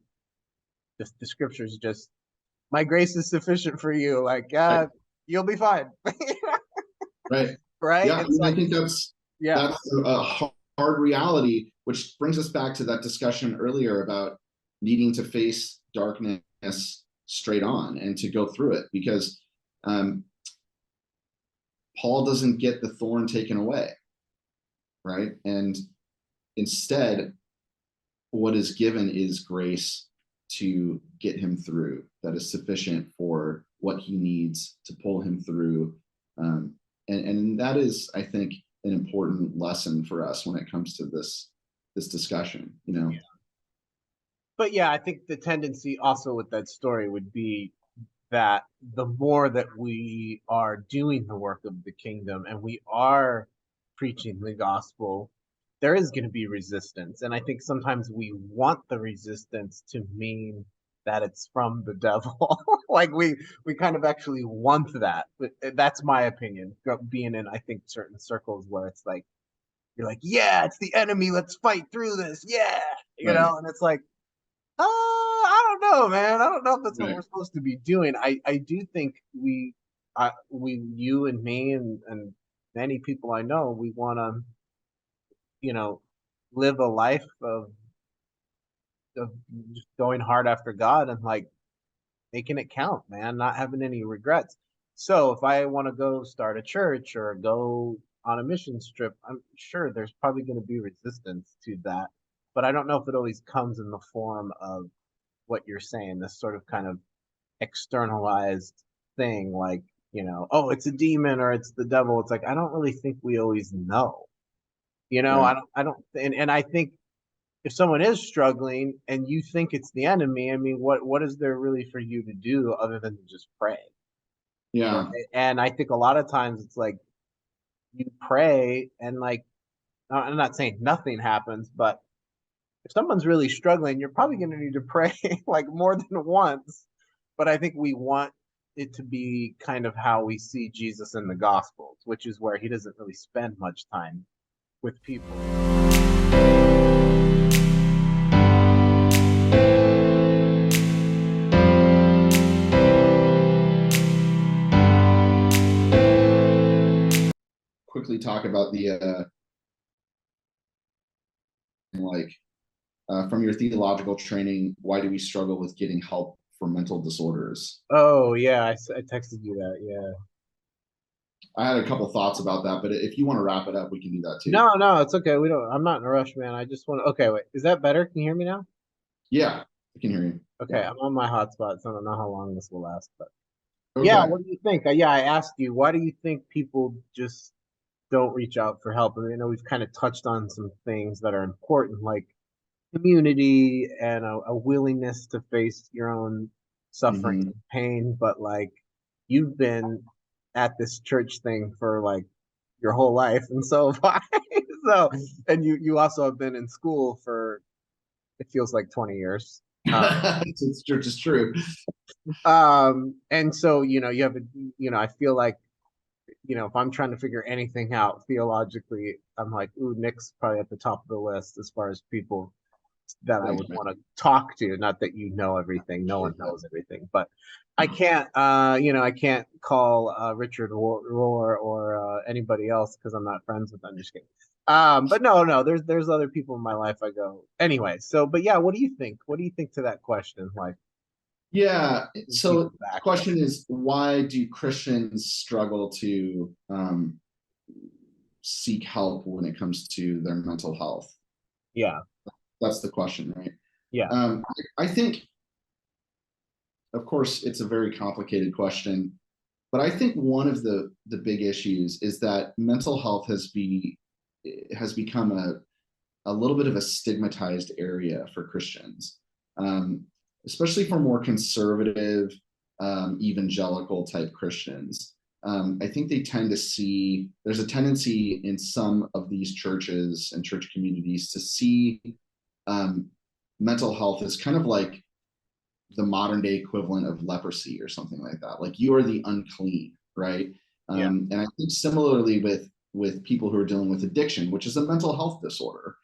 Speaker 1: the scriptures just, my grace is sufficient for you. Like,
Speaker 2: Right.
Speaker 1: you'll be fine.
Speaker 2: Right.
Speaker 1: Right?
Speaker 2: Yeah, I
Speaker 1: It's
Speaker 2: mean, I
Speaker 1: like,
Speaker 2: think that's
Speaker 1: yeah,
Speaker 2: that's a hard reality, which brings us back to that discussion earlier about needing to face darkness straight on and to go through it, because um, Paul doesn't get the thorn taken away, right? And instead, what is given is grace to get him through, that is sufficient for what he needs to pull him through. And that is, I think, an important lesson for us when it comes to this discussion, you know.
Speaker 1: but yeah, I think the tendency also with that story would be that the more that we are doing the work of the kingdom and we are preaching the gospel, there is going to be resistance. And I think sometimes we want the resistance to mean that it's from the devil. Like we kind of actually want that. But that's my opinion. Being in, I think, certain circles where it's like you're like, yeah, it's the enemy. Let's fight through this. Yeah,
Speaker 2: Right.
Speaker 1: and it's like, I don't know, man. I don't know if that's what we're
Speaker 2: Right.
Speaker 1: supposed to be doing. I do think you and me and many people I know, we want to, you know, live a life of just going hard after God and like making it count, man, not having any regrets. So if I want to go start a church or go on a mission trip, I'm sure there's probably going to be resistance to that. But I don't know if it always comes in the form of what you're saying, this sort of kind of externalized thing, like, oh, it's a demon or it's the devil. It's like, I don't really think we always know.
Speaker 2: Right.
Speaker 1: And I think if someone is struggling and you think it's the enemy, I mean, what is there really for you to do other than to just pray? Right.
Speaker 2: Yeah.
Speaker 1: And I think a lot of times it's like you pray and like, I'm not saying nothing happens, but if someone's really struggling, you're probably going to need to pray like more than once. But I think we want it to be kind of how we see Jesus in the Gospels, which is where he doesn't really spend much time with people.
Speaker 2: Quickly talk about the like from your theological training, why do we struggle with getting help for mental disorders?
Speaker 1: Oh, yeah, I texted you that. Yeah.
Speaker 2: I had a couple thoughts about that, but if you want to wrap it up, we can do that too.
Speaker 1: No, no, it's okay. I'm not in a rush, man. I just want to, okay, wait. Is that better? Can you hear me now?
Speaker 2: Yeah, I can hear you.
Speaker 1: Okay,
Speaker 2: Yeah.
Speaker 1: I'm on my hotspot, so I don't know how long this will last, but yeah,
Speaker 2: Okay.
Speaker 1: what do you think? Yeah, I asked you, why do you think people just don't reach out for help? I mean, I know we've kind of touched on some things that are important, like community and a willingness to face your own suffering
Speaker 2: Hmm.
Speaker 1: and pain, but like you've been at this church thing for like your whole life, and so have I. So, and you also have been in school for it feels like 20 years.
Speaker 2: It's true. It's true.
Speaker 1: And so you have I feel like if I'm trying to figure anything out theologically, I'm like, ooh, Nick's probably at the top of the list as far as people that I
Speaker 2: Thanks,
Speaker 1: would
Speaker 2: man.
Speaker 1: want to talk to. Not that you know everything, no one
Speaker 2: Appreciate that.
Speaker 1: knows everything, but I can't call Richard Rohr or anybody else because I'm not friends with them. Just kidding. But no, there's other people in my life I go anyway. So, but yeah, what do you think? What do you think to that question? Like,
Speaker 2: Yeah.
Speaker 1: Bring
Speaker 2: So
Speaker 1: people
Speaker 2: the
Speaker 1: back.
Speaker 2: question is, why do Christians struggle to seek help when it comes to their mental health?
Speaker 1: Yeah,
Speaker 2: That's the question, right?
Speaker 1: yeah,
Speaker 2: I think, of course, it's a very complicated question, but I think one of the big issues is that mental health has become a little bit of a stigmatized area for Christians, especially for more conservative, evangelical type Christians. I think they tend to see there's a tendency in some of these churches and church communities to see um, mental health as kind of like the modern day equivalent of leprosy or something like that. Like you are the unclean, right?
Speaker 1: yeah.
Speaker 2: And I think similarly with people who are dealing with addiction, which is a mental health disorder,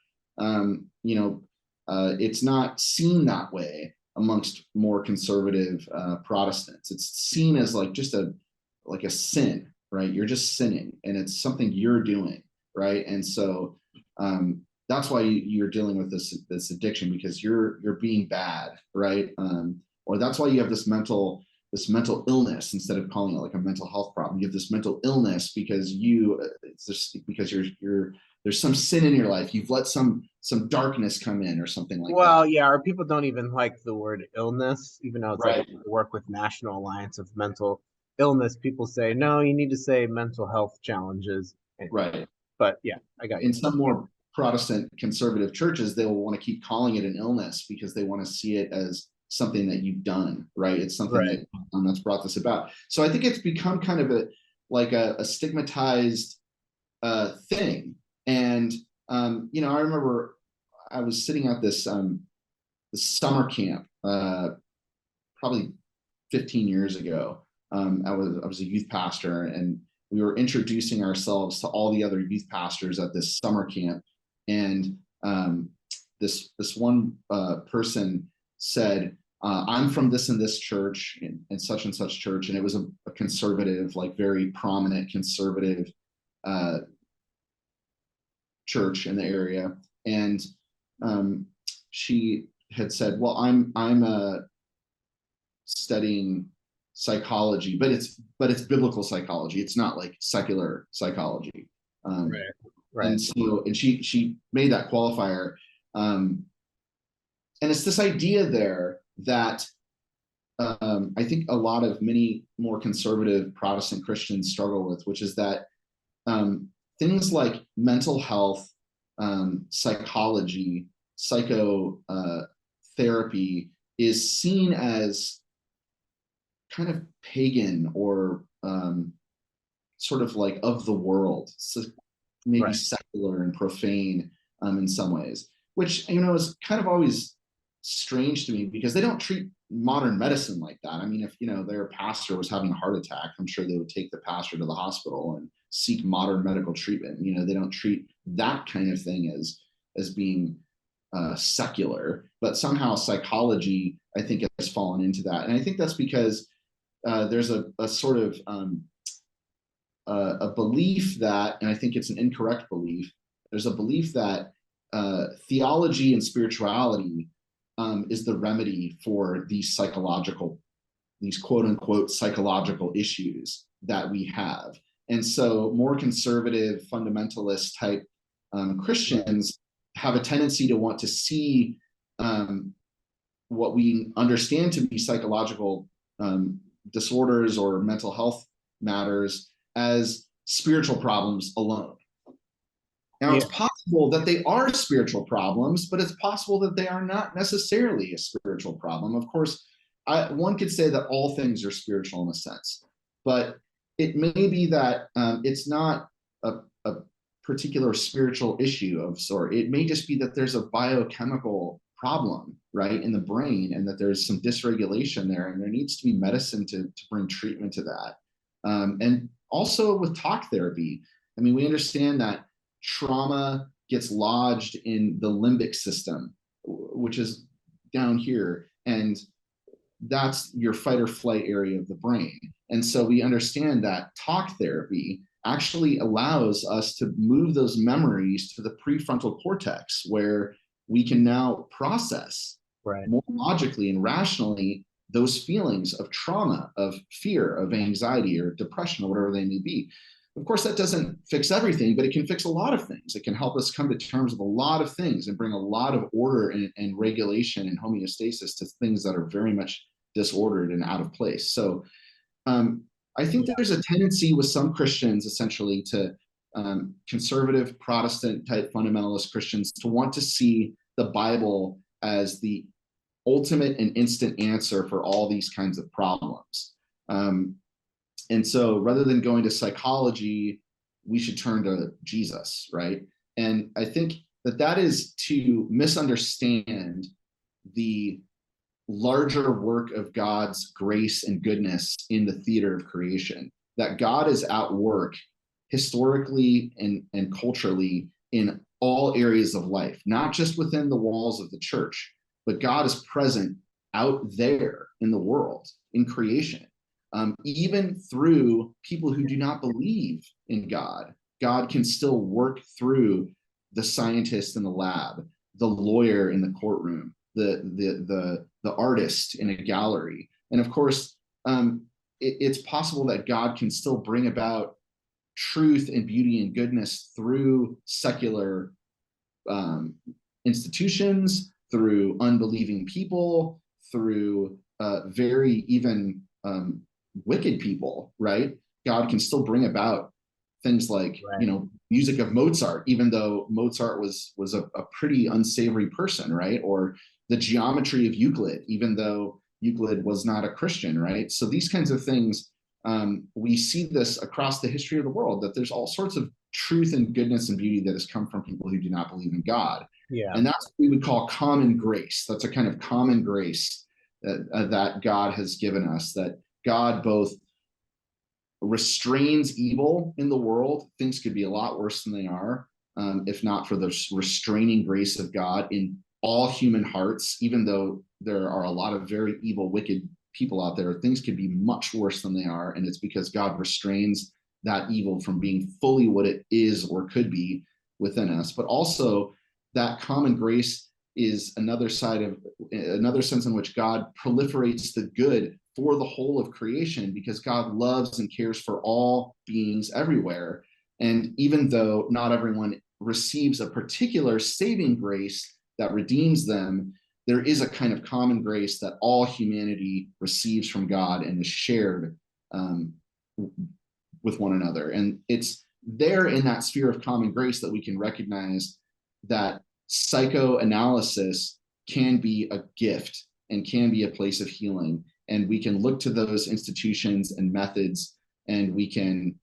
Speaker 2: it's not seen that way amongst more conservative Protestants. It's seen as like just a sin, right? You're just sinning, and it's something you're doing, right? And so that's why you're dealing with this addiction, because you're being bad, right? Or that's why you have this mental illness instead of calling it like a mental health problem. You have this mental illness because it's just because you're there's some sin in your life. You've let some darkness come in or something like
Speaker 1: Well,
Speaker 2: that.
Speaker 1: yeah, or people don't even like the word illness, even though it's like
Speaker 2: Right.
Speaker 1: I work with National Alliance of Mental Illness. People say, no, you need to say mental health challenges.
Speaker 2: Right.
Speaker 1: But yeah, I got you.
Speaker 2: In some more Protestant conservative churches, they will want to keep calling it an illness because they want to see it as something that you've done, right? It's something
Speaker 1: Right.
Speaker 2: that that's brought this about. So I think it's become kind of a stigmatized thing. And I remember I was sitting at this summer camp probably 15 years ago. I was a youth pastor, and we were introducing ourselves to all the other youth pastors at this summer camp. And this one person said, "I'm from this and this church and such church," and it was a conservative, like very prominent conservative uh, church in the area. And um, she had said, "Well, I'm studying psychology, but it's biblical psychology. It's not like secular psychology." Um,
Speaker 1: Right. Right.
Speaker 2: and she made that qualifier, um, and it's this idea there that I think a lot of many more conservative Protestant Christians struggle with, which is that things like mental health, psychology, psychotherapy is seen as kind of pagan or sort of like of the world, so maybe
Speaker 1: Right.
Speaker 2: secular and profane in some ways, which is kind of always strange to me because they don't treat modern medicine like that. I mean, if their pastor was having a heart attack, I'm sure they would take the pastor to the hospital and seek modern medical treatment. They don't treat that kind of thing as being secular, but somehow psychology, I think, has fallen into that, and I think that's because there's a sort of a belief that, and I think it's an incorrect belief, there's a belief that theology and spirituality is the remedy for these quote unquote psychological issues that we have. And so more conservative, fundamentalist type
Speaker 1: Right.
Speaker 2: Christians have a tendency to want to see what we understand to be psychological disorders or mental health matters as spiritual problems alone. Now,
Speaker 1: Yeah.
Speaker 2: it's possible that they are spiritual problems, but it's possible that they are not necessarily a spiritual problem. Of course, one could say that all things are spiritual in a sense, but it may be that it's not a particular spiritual issue of sort. It may just be that there's a biochemical problem, right, in the brain, and that there's some dysregulation there, and there needs to be medicine to bring treatment to that. And also with talk therapy, I mean, we understand that trauma gets lodged in the limbic system, which is down here, and that's your fight or flight area of the brain. And so we understand that talk therapy actually allows us to move those memories to the prefrontal cortex, where we can now process
Speaker 1: Right.
Speaker 2: more logically and rationally those feelings of trauma, of fear, of anxiety or depression or whatever they may be. Of course, that doesn't fix everything, but it can fix a lot of things. It can help us come to terms with a lot of things and bring a lot of order and regulation and homeostasis to things that are very much disordered and out of place. So I think there's a tendency with some Christians, essentially, to conservative Protestant type fundamentalist Christians, to want to see the Bible as the ultimate and instant answer for all these kinds of problems. And so rather than going to psychology, we should turn to Jesus, right? And I think that that is to misunderstand the larger work of God's grace and goodness in the theater of creation, that God is at work historically and culturally in all areas of life, not just within the walls of the church, but God is present out there in the world, in creation. Even through people who do not believe in God, God can still work through the scientist in the lab, the lawyer in the courtroom, the artist in a gallery. And of course, it's possible that God can still bring about truth and beauty and goodness through secular institutions, through unbelieving people, through very even wicked people, right? God can still bring about things like, music of Mozart, even though Mozart was a pretty unsavory person, right? Or the geometry of Euclid, even though Euclid was not a Christian, right? So these kinds of things, we see this across the history of the world, that there's all sorts of truth and goodness and beauty that has come from people who do not believe in God.
Speaker 1: Yeah.
Speaker 2: And that's what we would call common grace. That's a kind of common grace that God has given us, that God both restrains evil in the world. Things could be a lot worse than they are, if not for the restraining grace of God in all human hearts. Even though there are a lot of very evil, wicked people out there, things could be much worse than they are. And it's because God restrains that evil from being fully what it is or could be within us. But also, that common grace is another sense in which God proliferates the good for the whole of creation, because God loves and cares for all beings everywhere. And even though not everyone receives a particular saving grace that redeems them, there is a kind of common grace that all humanity receives from God and is shared with one another. And it's there in that sphere of common grace that we can recognize that psychoanalysis can be a gift and can be a place of healing. And we can look to those institutions and methods, and we can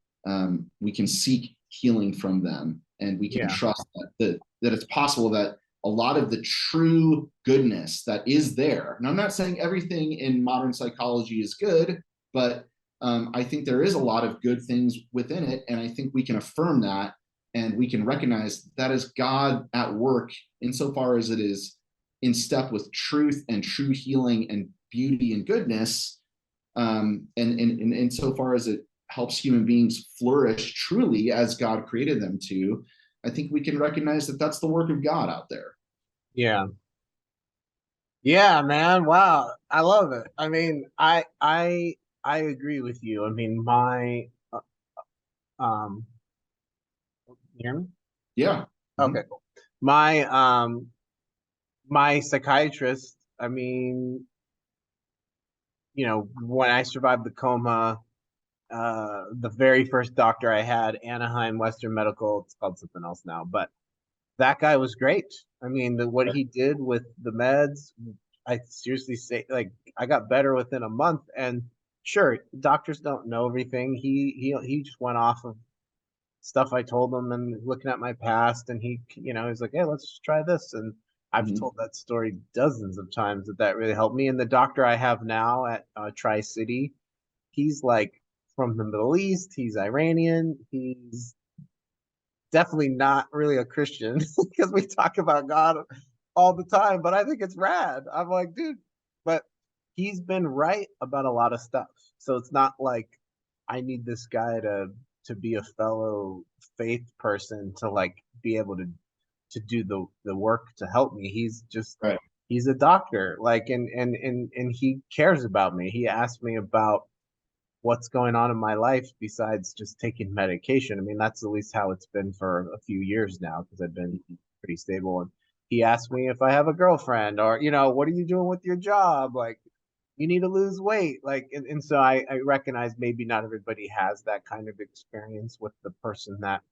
Speaker 2: seek healing from them, and we can trust that it's possible that a lot of the true goodness that is there. And I'm not saying everything in modern psychology is good, but I think there is a lot of good things within it, and I think we can affirm that, and we can recognize that is God at work insofar as it is in step with truth and true healing and beauty and goodness, and insofar as it helps human beings flourish truly as God created them to. I think we can recognize that that's the work of God out there.
Speaker 1: Yeah. Yeah, man. Wow. I love it. I mean, I agree with you. I mean, my um you hear me?
Speaker 2: Yeah.
Speaker 1: Okay,
Speaker 2: Mhm.
Speaker 1: cool. My psychiatrist, I mean, when I survived the coma, the very first doctor I had, Anaheim Western Medical, it's called something else now, but that guy was great. I mean, what he did with the meds, I seriously say, like, I got better within a month. And sure, doctors don't know everything. He just went off of stuff I told him and looking at my past, and he's like, hey, let's just try this. And I've
Speaker 2: Mhm.
Speaker 1: told that story dozens of times that really helped me. And the doctor I have now at Tri-City, he's like from the Middle East. He's Iranian. He's definitely not really a Christian because we talk about God all the time, but I think it's rad. I'm like, dude, but he's been right about a lot of stuff. So it's not like I need this guy to be a fellow faith person to like be able to do the work to help me.
Speaker 2: Right.
Speaker 1: he's a doctor, like, and he cares about me. He asked me about what's going on in my life besides just taking medication. I mean, that's at least how it's been for a few years now because I've been pretty stable. And he asked me if I have a girlfriend or, what are you doing with your job? Like, you need to lose weight. Like, and so I recognize maybe not everybody has that kind of experience with the person that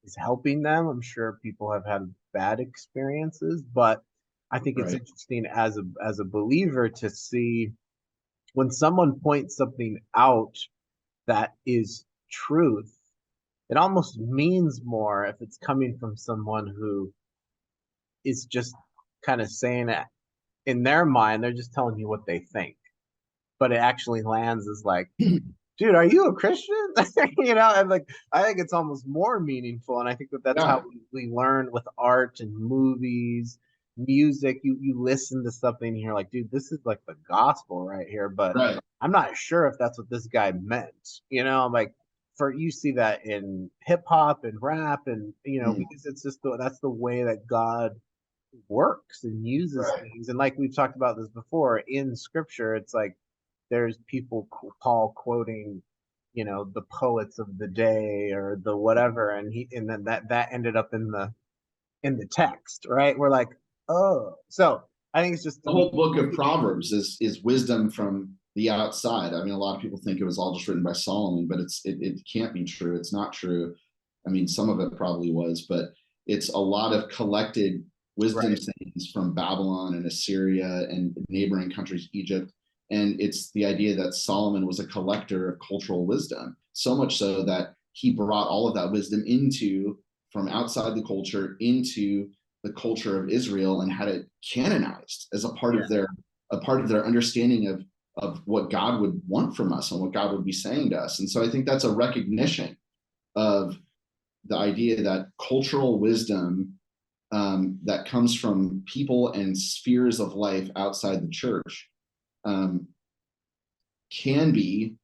Speaker 1: is helping them. I'm sure people have had bad experiences, but I think it's
Speaker 2: Right.
Speaker 1: interesting as a believer to see when someone points something out that is truth, it almost means more if it's coming from someone who is just kind of saying it in their mind, they're just telling you what they think. But it actually lands as like, dude, are you a Christian? And like I think it's almost more meaningful. And I think that that's how
Speaker 2: Yeah.
Speaker 1: we learn with art and movies, music. You listen to something and you're like, dude, this is like the gospel right here. But
Speaker 2: Right.
Speaker 1: I'm not sure if that's what this guy meant. I'm like, for you see that in hip hop and rap, and
Speaker 2: Mm.
Speaker 1: because it's just that's the way that God works and uses
Speaker 2: Right.
Speaker 1: things. And like we've talked about this before in scripture, it's like there's people, Paul quoting, the poets of the day or the whatever, and then that ended up in the text, right? We're like, oh, so I think it's just
Speaker 2: The whole book of Proverbs is wisdom from the outside. I mean, a lot of people think it was all just written by Solomon, but it can't be true. It's not true. I mean, some of it probably was, but it's a lot of collected wisdom
Speaker 1: right,
Speaker 2: sayings from Babylon and Assyria and neighboring countries, Egypt. And it's the idea that Solomon was a collector of cultural wisdom, so much so that he brought all of that wisdom from outside the culture into the culture of Israel and had it canonized as
Speaker 1: yeah,
Speaker 2: a part of their understanding of what God would want from us and what God would be saying to us. And so I think that's a recognition of the idea that cultural wisdom that comes from people and spheres of life outside the church um, can be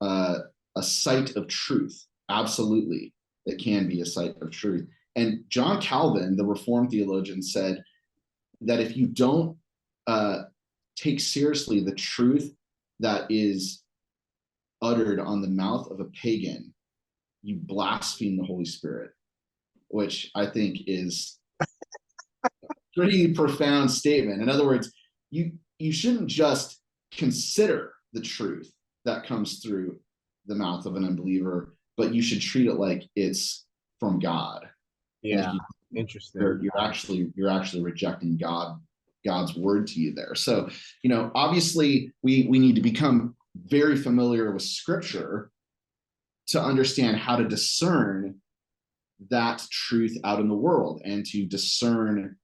Speaker 2: a site of truth. Absolutely, it can be a site of truth. And John Calvin, the Reformed theologian, said that if you don't take seriously the truth that is uttered on the mouth of a pagan, you blaspheme the Holy Spirit, which I think is a pretty profound statement. In other words, you shouldn't just consider the truth that comes through the mouth of an unbeliever, but you should treat it like it's from God. And
Speaker 1: yeah,
Speaker 2: if
Speaker 1: interesting.
Speaker 2: you're actually rejecting God's word to you there. So, obviously we need to become very familiar with scripture to understand how to discern that truth out in the world and to discern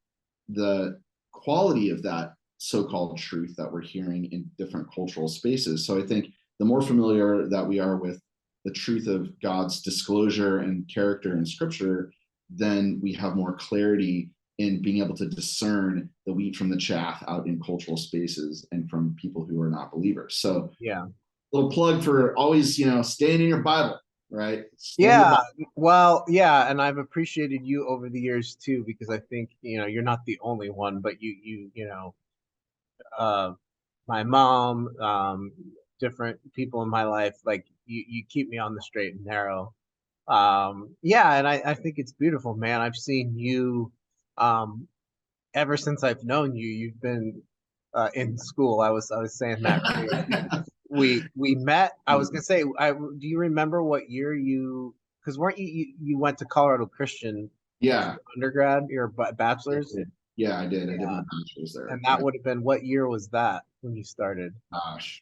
Speaker 2: the quality of that so-called truth that we're hearing in different cultural spaces. So I think the more familiar that we are with the truth of God's disclosure and character in scripture, then we have more clarity in being able to discern the wheat from the chaff out in cultural spaces and from people who are not believers. So
Speaker 1: Yeah.
Speaker 2: little plug for always, staying in your Bible, right? Stay in your
Speaker 1: Yeah,
Speaker 2: Bible.
Speaker 1: well, yeah, and I've appreciated you over the years too, because I think, you're not the only one, but uh, my mom, different people in my life, like you keep me on the straight and narrow. Yeah, and I think it's beautiful, man. I've seen you, um, ever since I've known you. You've been in school. I was saying that earlier. I think we met. I was gonna say, do you remember what year you? Because weren't you went to Colorado Christian
Speaker 2: Yeah.
Speaker 1: undergrad, your bachelor's?
Speaker 2: Yeah, I did. I did
Speaker 1: Yeah,
Speaker 2: my bachelor's there.
Speaker 1: and that
Speaker 2: Yeah.
Speaker 1: would have been what year was that when you started?
Speaker 2: Gosh,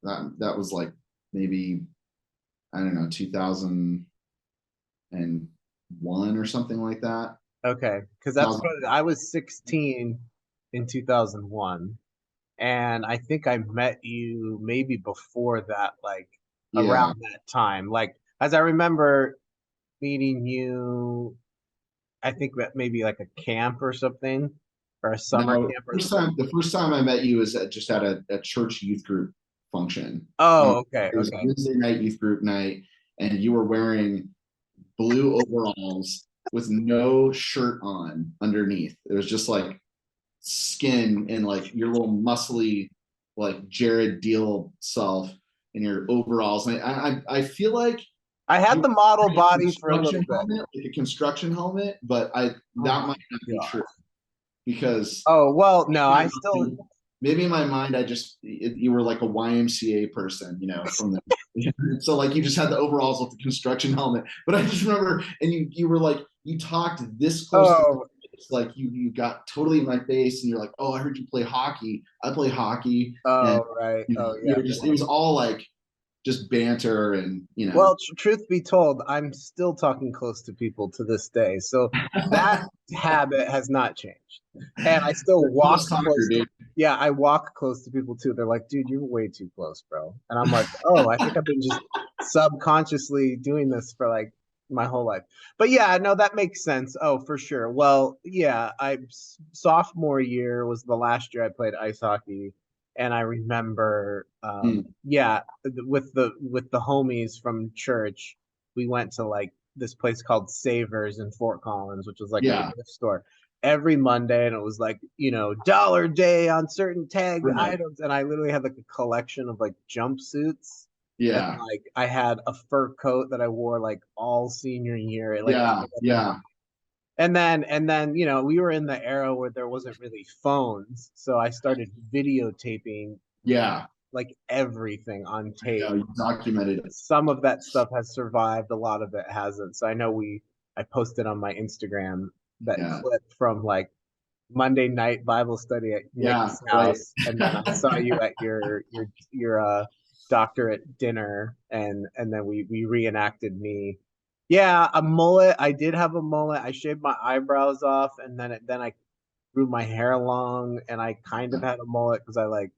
Speaker 2: that was like maybe, I don't know, 2001 or something like that.
Speaker 1: Okay, because that's what I was 16 in 2001, and I think I met you maybe before that, like
Speaker 2: Yeah.
Speaker 1: around that time. Like as I remember meeting you, I think that maybe like a camp or something, or a summer
Speaker 2: No,
Speaker 1: camp or something.
Speaker 2: the first time I met you was just at a church youth group function.
Speaker 1: Oh, okay,
Speaker 2: It was
Speaker 1: okay.
Speaker 2: Wednesday night youth group night, and you were wearing blue overalls with no shirt on underneath. It was just like skin and like your little muscly, like Jared Deal self in your overalls. And I feel like
Speaker 1: I had
Speaker 2: you
Speaker 1: the model
Speaker 2: wearing a
Speaker 1: body for a little
Speaker 2: construction
Speaker 1: bit.
Speaker 2: helmet, like a construction helmet, but
Speaker 1: Oh
Speaker 2: that
Speaker 1: my
Speaker 2: might not be
Speaker 1: God.
Speaker 2: true because
Speaker 1: Oh, well, no, I still,
Speaker 2: maybe in my mind, you were like a YMCA person, from the, so like you just had the overalls with the construction helmet. But I just remember, and you were like, you talked this close to
Speaker 1: oh,
Speaker 2: it's like you got totally in my face and you're like, oh, I heard you play hockey. I play hockey. And,
Speaker 1: oh, right. Oh,
Speaker 2: you
Speaker 1: yeah.
Speaker 2: were just, it was all like just banter and,
Speaker 1: Well, truth be told, I'm still talking close to people to this day. So that habit has not changed. And I still walk
Speaker 2: close talker,
Speaker 1: close to,
Speaker 2: dude.
Speaker 1: yeah, I walk close to people too. They're like, dude, you're way too close, bro. And I'm like, oh, I think I've been just subconsciously doing this for like my whole life. But yeah, no, that makes sense. Oh, for sure. Well, yeah, sophomore year was the last year I played ice hockey. And I remember,
Speaker 2: Mm,
Speaker 1: yeah, with the homies from church, we went to like this place called Savers in Fort Collins, which was like a
Speaker 2: yeah,
Speaker 1: gift store every Monday, and it was like, dollar day on certain tagged
Speaker 2: right.
Speaker 1: items. And I literally had like a collection of like jumpsuits. And
Speaker 2: Yeah,
Speaker 1: like I had a fur coat that I wore like all senior year. It like
Speaker 2: yeah, yeah,
Speaker 1: and then we were in the era where there wasn't really phones, so I started videotaping
Speaker 2: yeah.
Speaker 1: like everything on
Speaker 2: I
Speaker 1: tape.
Speaker 2: know, you documented it.
Speaker 1: Some of that stuff has survived, a lot of it hasn't. So I know I posted on my Instagram that
Speaker 2: Yeah,
Speaker 1: clip from like Monday night Bible study at
Speaker 2: yeah,
Speaker 1: Nick's
Speaker 2: right.
Speaker 1: house, and then I saw you at your doctorate dinner, and then we reenacted me. Yeah, a mullet. I did have a mullet. I shaved my eyebrows off, and then I grew my hair long, and I kind of had a mullet because I like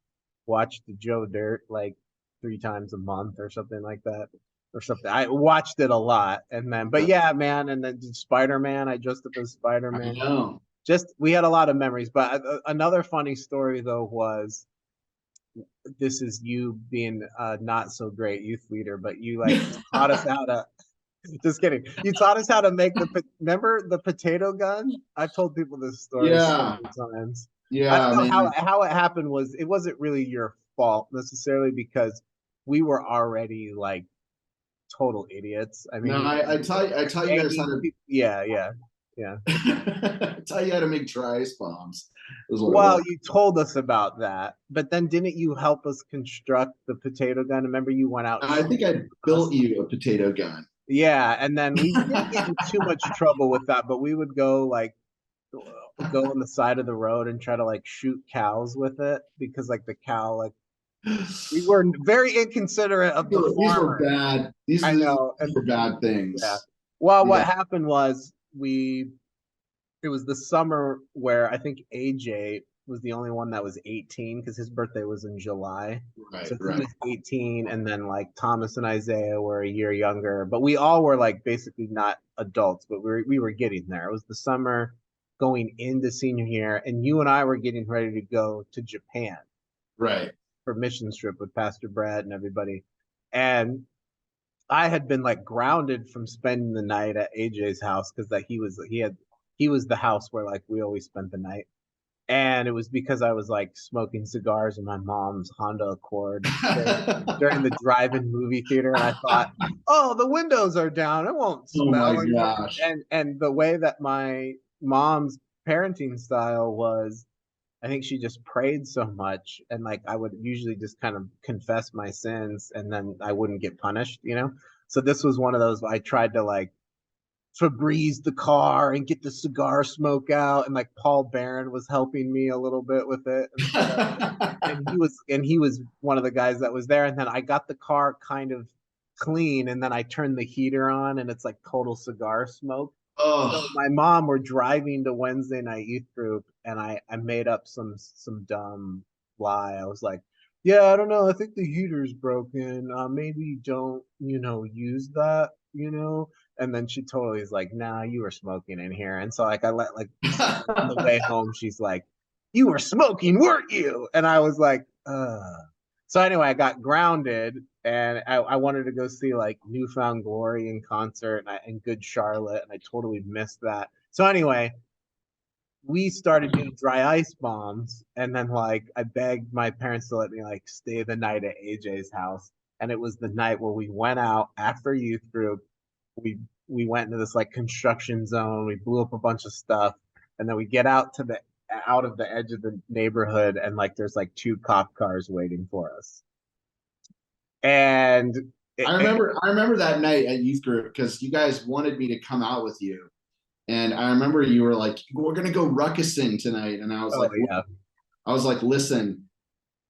Speaker 1: watched the Joe Dirt like 3 times a month or something like that. Or something. I watched it a lot. And then, but yeah, man, and then Spider-Man, I dressed up as
Speaker 2: I
Speaker 1: Spider-Man.
Speaker 2: know.
Speaker 1: Just we had a lot of memories. But another funny story though was, this is you being a not so great youth leader, but you like taught us how to, just kidding. You taught us how to make remember the potato gun? I've told people this story so
Speaker 2: Yeah,
Speaker 1: many times. I
Speaker 2: yeah,
Speaker 1: don't know
Speaker 2: man.
Speaker 1: how it happened. It wasn't really your fault necessarily, because we were already like total idiots. I
Speaker 2: No,
Speaker 1: mean, we
Speaker 2: I
Speaker 1: were
Speaker 2: tell you guys how
Speaker 1: begging
Speaker 2: to
Speaker 1: people. Yeah, yeah, yeah.
Speaker 2: tell you how to make dry ice bombs. Is what it
Speaker 1: Well,
Speaker 2: was.
Speaker 1: you told us about that, but then didn't you help us construct the potato gun? Remember, you went out
Speaker 2: I think
Speaker 1: shooting
Speaker 2: I
Speaker 1: with us.
Speaker 2: built you a potato gun.
Speaker 1: Yeah, and then we didn't get in too much trouble with that, but we would go on the side of the road and try to like shoot cows with it, because like the cow, like, we were very inconsiderate of the
Speaker 2: These were
Speaker 1: farmer.
Speaker 2: bad.
Speaker 1: I
Speaker 2: These
Speaker 1: know. And
Speaker 2: were bad
Speaker 1: yeah.
Speaker 2: things.
Speaker 1: Well,
Speaker 2: Yeah,
Speaker 1: what happened was it was the summer where I think AJ was the only one that was 18, because his birthday was in July.
Speaker 2: right,
Speaker 1: So he
Speaker 2: right.
Speaker 1: was 18, and then like Thomas and Isaiah were a year younger, but we all were like basically not adults, but we were getting there. It was the summer going into senior year, and you and I were getting ready to go to Japan
Speaker 2: Right.
Speaker 1: for mission trip with Pastor Brad and everybody. And I had been like grounded from spending the night at AJ's house, because that he was the house where like we always spent the night. And it was because I was like smoking cigars in my mom's Honda Accord during the drive-in movie theater, and I thought, oh, the windows are down, it won't
Speaker 2: Oh my
Speaker 1: smell in here.
Speaker 2: gosh.
Speaker 1: And the way that my mom's parenting style was, I think she just prayed so much, and like I would usually just kind of confess my sins, and then I wouldn't get punished. So this was one of those I tried to like Febreze the car and get the cigar smoke out, and like Paul Barron was helping me a little bit with it and stuff. And he was one of the guys that was there, and then I got the car kind of clean, and then I turned the heater on, and it's like total cigar smoke.
Speaker 2: Oh,
Speaker 1: So my mom were driving to Wednesday night youth group, and I made up some dumb lie. I was like, yeah, I don't know, I think the heater's broken, maybe don't use that. And then she totally is like, nah, you were smoking in here. And so like I let like on the way home, she's like, you were smoking, weren't you? And I was like, so anyway, I got grounded, and I wanted to go see like Newfound Glory in concert, and Good Charlotte, and I totally missed that. So anyway, we started doing dry ice bombs, and then like I begged my parents to let me like stay the night at AJ's house, and it was the night where we went out after youth group. We went into this like construction zone. We blew up a bunch of stuff, and then we get out of the edge of the neighborhood, and like there's like two cop cars waiting for us. And
Speaker 2: I remember that night at youth group because you guys wanted me to come out with you. And I remember you were like, we're gonna go ruckusing tonight. And I was
Speaker 1: oh
Speaker 2: like,
Speaker 1: yeah,
Speaker 2: I was like, listen,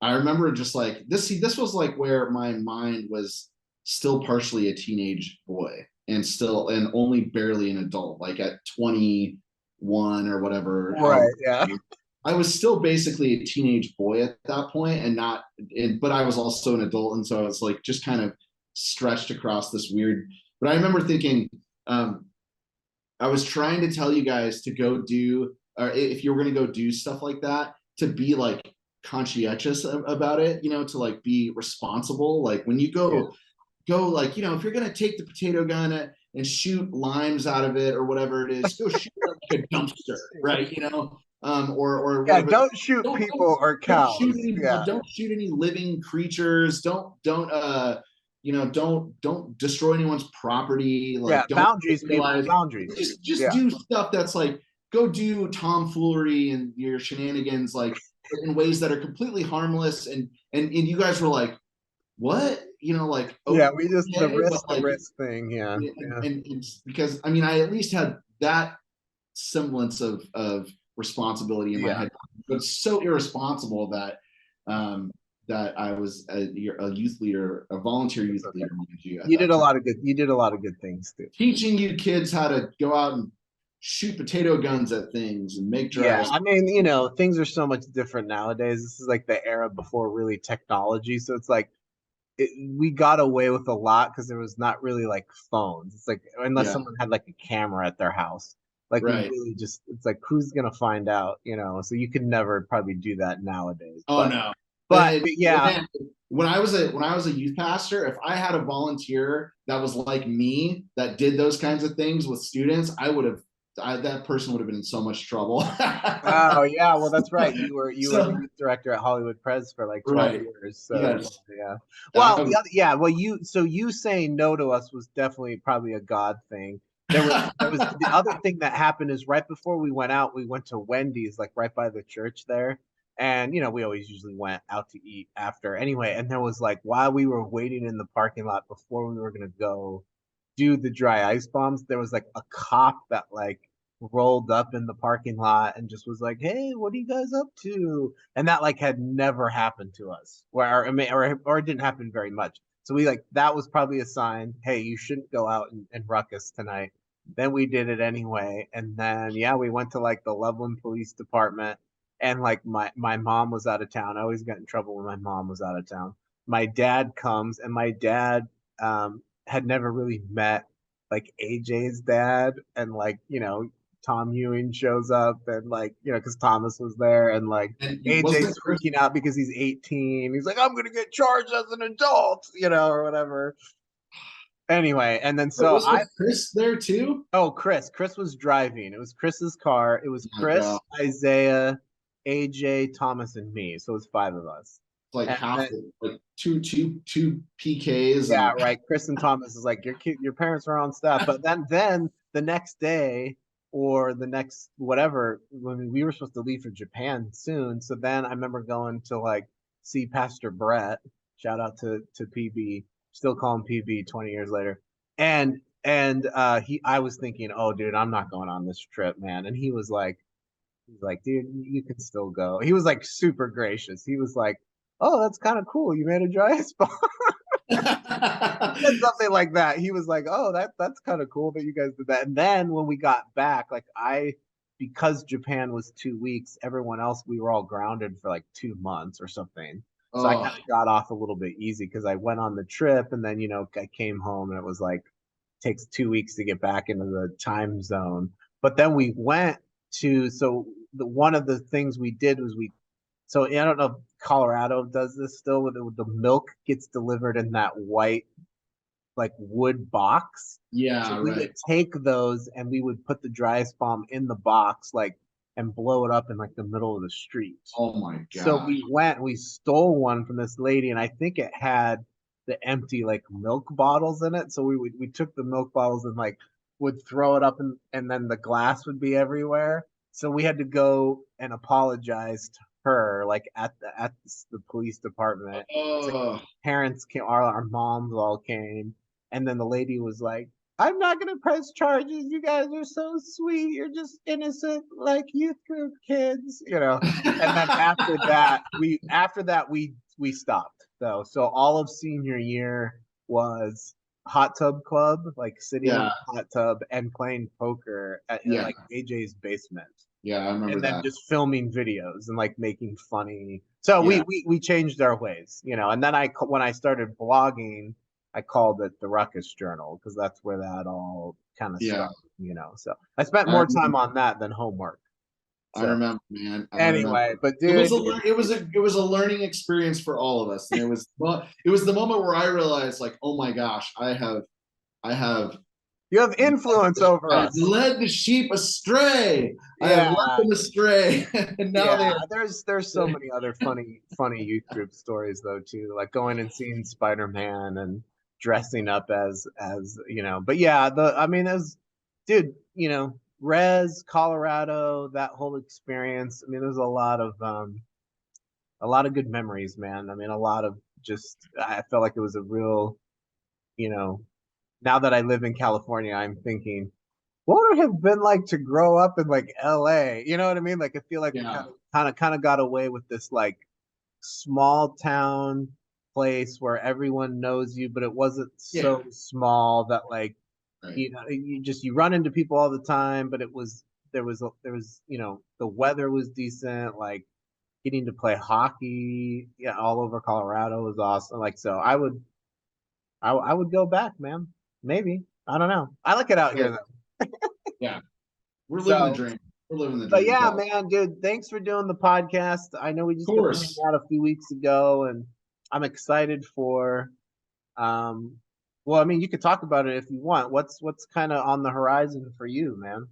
Speaker 2: I remember just like this. See, this was like where my mind was still partially a teenage boy and only barely an adult, like at 21 or whatever.
Speaker 1: right, yeah,
Speaker 2: I was still basically a teenage boy at that point, and not, but I was also an adult, and so I was like just kind of stretched across this weird. But I remember thinking, I was trying to tell you guys to go do, or if you were going to go do stuff like that, to be like conscientious about it, to like be responsible. Like when you
Speaker 1: yeah,
Speaker 2: go like, if you're going to take the potato gun and shoot limes out of it or whatever it is, go shoot it like a dumpster, right? Or
Speaker 1: yeah.
Speaker 2: whatever.
Speaker 1: Don't shoot
Speaker 2: Don't, don't,
Speaker 1: people or cows. Yeah,
Speaker 2: don't shoot any living creatures. Don't destroy anyone's property.
Speaker 1: yeah.
Speaker 2: Like, don't
Speaker 1: Boundaries, people.
Speaker 2: realize,
Speaker 1: Boundaries.
Speaker 2: just
Speaker 1: Yeah,
Speaker 2: do stuff that's like, go do tomfoolery and your shenanigans, like in ways that are completely harmless. And you guys were like, what? Like,
Speaker 1: yeah. We just the
Speaker 2: okay, but
Speaker 1: risk, the
Speaker 2: like,
Speaker 1: risk thing. Yeah,
Speaker 2: and,
Speaker 1: yeah,
Speaker 2: and because I mean, I at least had that semblance of responsibility in my
Speaker 1: yeah.
Speaker 2: head, but so irresponsible that I was a youth leader, a volunteer
Speaker 1: It's
Speaker 2: youth
Speaker 1: okay.
Speaker 2: leader, mind you, at
Speaker 1: You did
Speaker 2: that
Speaker 1: a
Speaker 2: time,
Speaker 1: lot of good. You did a lot of good things too.
Speaker 2: teaching you kids how to go out and shoot potato guns at things and make
Speaker 1: Yeah,
Speaker 2: dry.
Speaker 1: I mean, things are so much different nowadays. This is like the era before really technology. So it's like we got away with a lot because there was not really like phones. It's like unless
Speaker 2: Yeah,
Speaker 1: someone had like a camera at their house, like we
Speaker 2: right.
Speaker 1: really just it's like who's gonna find out. So you could never probably do that nowadays.
Speaker 2: Oh
Speaker 1: But
Speaker 2: no.
Speaker 1: but, but yeah,
Speaker 2: Man, when I was a youth pastor, if I had a volunteer that was like me that did those kinds of things with students, that person would have been in so much trouble.
Speaker 1: oh yeah, well that's right. You were the
Speaker 2: So
Speaker 1: youth director at Hollywood Pres for like 12
Speaker 2: right.
Speaker 1: years. So
Speaker 2: Yes.
Speaker 1: yeah. Well,
Speaker 2: I,
Speaker 1: well you saying no to us was definitely probably a God thing. There was the other thing that happened is right before we went out, we went to Wendy's like right by the church there. And we always usually went out to eat after anyway. And there was like while we were waiting in the parking lot before we were gonna go do the dry ice bombs, there was like a cop that like rolled up in the parking lot and just was like, "Hey, what are you guys up to?" And that like had never happened to us, where I mean, or it didn't happen very much. So we like that was probably a sign. Hey, you shouldn't go out and ruckus tonight. Then we did it anyway, and then yeah, we went to like the Loveland Police Department, and like my mom was out of town. I always got in trouble when my mom was out of town. My dad comes, and my dad had never really met like AJ's dad, and like Tom Ewing shows up and like because Thomas was there and like
Speaker 2: and wasn't
Speaker 1: AJ's
Speaker 2: Chris,
Speaker 1: freaking out because he's 18. He's like, I'm gonna get charged as an adult, or whatever. Anyway, and then so I
Speaker 2: wasn't Chris there too?
Speaker 1: oh Chris was driving. It was Chris's car. It was
Speaker 2: Oh my God.
Speaker 1: Chris, Isaiah, AJ, Thomas, and me. So it was five of us.
Speaker 2: Like
Speaker 1: And
Speaker 2: half
Speaker 1: then
Speaker 2: the like two PKs
Speaker 1: yeah,
Speaker 2: and
Speaker 1: right. Chris and Thomas is like your parents are on staff, but then the next day or the next whatever when we were supposed to leave for Japan soon. So then I remember going to like see Pastor Brett. Shout out to PB. Still call him PB 20 years later. And I was thinking, oh dude, I'm not going on this trip, man. And he's like, dude, you can still go. He was like super gracious. He was like, oh, that's kind of cool. You made a dry spot. Said something like that. He was like, "Oh, that's kind of cool that you guys did that." And then when we got back, like because Japan was 2 weeks, everyone else we were all grounded for like 2 months or something. So I
Speaker 2: oh,
Speaker 1: kind of got off a little bit easy because I went on the trip and then I came home and it was like takes 2 weeks to get back into the time zone. But then we went to one of the things we did was so I don't know if Colorado does this still with the milk gets delivered in that white like wood box. So
Speaker 2: yeah,
Speaker 1: we
Speaker 2: right.
Speaker 1: would take those and we would put the dry ice bomb in the box, like and blow it up in like the middle of the street.
Speaker 2: Oh my
Speaker 1: So
Speaker 2: gosh.
Speaker 1: we stole one from this lady, and I think it had the empty like milk bottles in it. So we took the milk bottles and like would throw it up, and then the glass would be everywhere. So we had to go and apologize to her, like at the police department. It's like
Speaker 2: Oh,
Speaker 1: parents came, our moms all came, and then the lady was like, I'm not gonna press charges. You guys are so sweet. You're just innocent, like youth group kids, you know. And then after that we stopped though. So all of senior year was hot tub club, like sitting in
Speaker 2: yeah,
Speaker 1: the hot tub and playing poker at
Speaker 2: yeah,
Speaker 1: like AJ's basement,
Speaker 2: yeah. I remember
Speaker 1: and then
Speaker 2: that.
Speaker 1: just filming videos and like making funny. So
Speaker 2: Yeah,
Speaker 1: we changed our ways, you know. And then when I started blogging, I called it the Ruckus Journal because that's where that all kind of
Speaker 2: yeah.
Speaker 1: started, you know. So I spent
Speaker 2: I
Speaker 1: more
Speaker 2: remember,
Speaker 1: time on that than homework.
Speaker 2: I
Speaker 1: So
Speaker 2: remember, man. I remember.
Speaker 1: anyway, but
Speaker 2: It was
Speaker 1: dude,
Speaker 2: it was a learning experience for all of us, and it was the moment where I realized, like, oh my gosh, I have
Speaker 1: you have influence over
Speaker 2: I've
Speaker 1: us.
Speaker 2: led the sheep astray. I have
Speaker 1: Yeah,
Speaker 2: led them astray, and now
Speaker 1: yeah.
Speaker 2: they
Speaker 1: There's so many other funny youth group stories though too, like going and seeing Spider-Man and dressing up as you know. But yeah, the I mean, as dude, you know, Res, Colorado, that whole experience. I mean, there's a lot of good memories, man. I mean, a lot of just I felt like it was a real, you know. Now that I live in California, I'm thinking, what would it have been like to grow up in like LA? You know what I mean? Like I feel like we
Speaker 2: yeah,
Speaker 1: kind of got away with this like small town place where everyone knows you, but it wasn't
Speaker 2: yeah,
Speaker 1: so small that like
Speaker 2: right,
Speaker 1: you know you run into people all the time, but it was there was you know the weather was decent, like getting to play hockey, yeah, all over Colorado was awesome. Like so I would go back, man. Maybe. I don't know. I like it out
Speaker 2: yeah,
Speaker 1: here though.
Speaker 2: yeah. We're living the
Speaker 1: So
Speaker 2: dream. We're living the
Speaker 1: but
Speaker 2: dream,
Speaker 1: yeah,
Speaker 2: Cal. Of
Speaker 1: man, dude, thanks for doing the podcast. I know we just got to hang
Speaker 2: course.
Speaker 1: out a few weeks ago, and I'm excited for. Um, well, I mean, you could talk about it if you want. What's kind of on the horizon for you, man?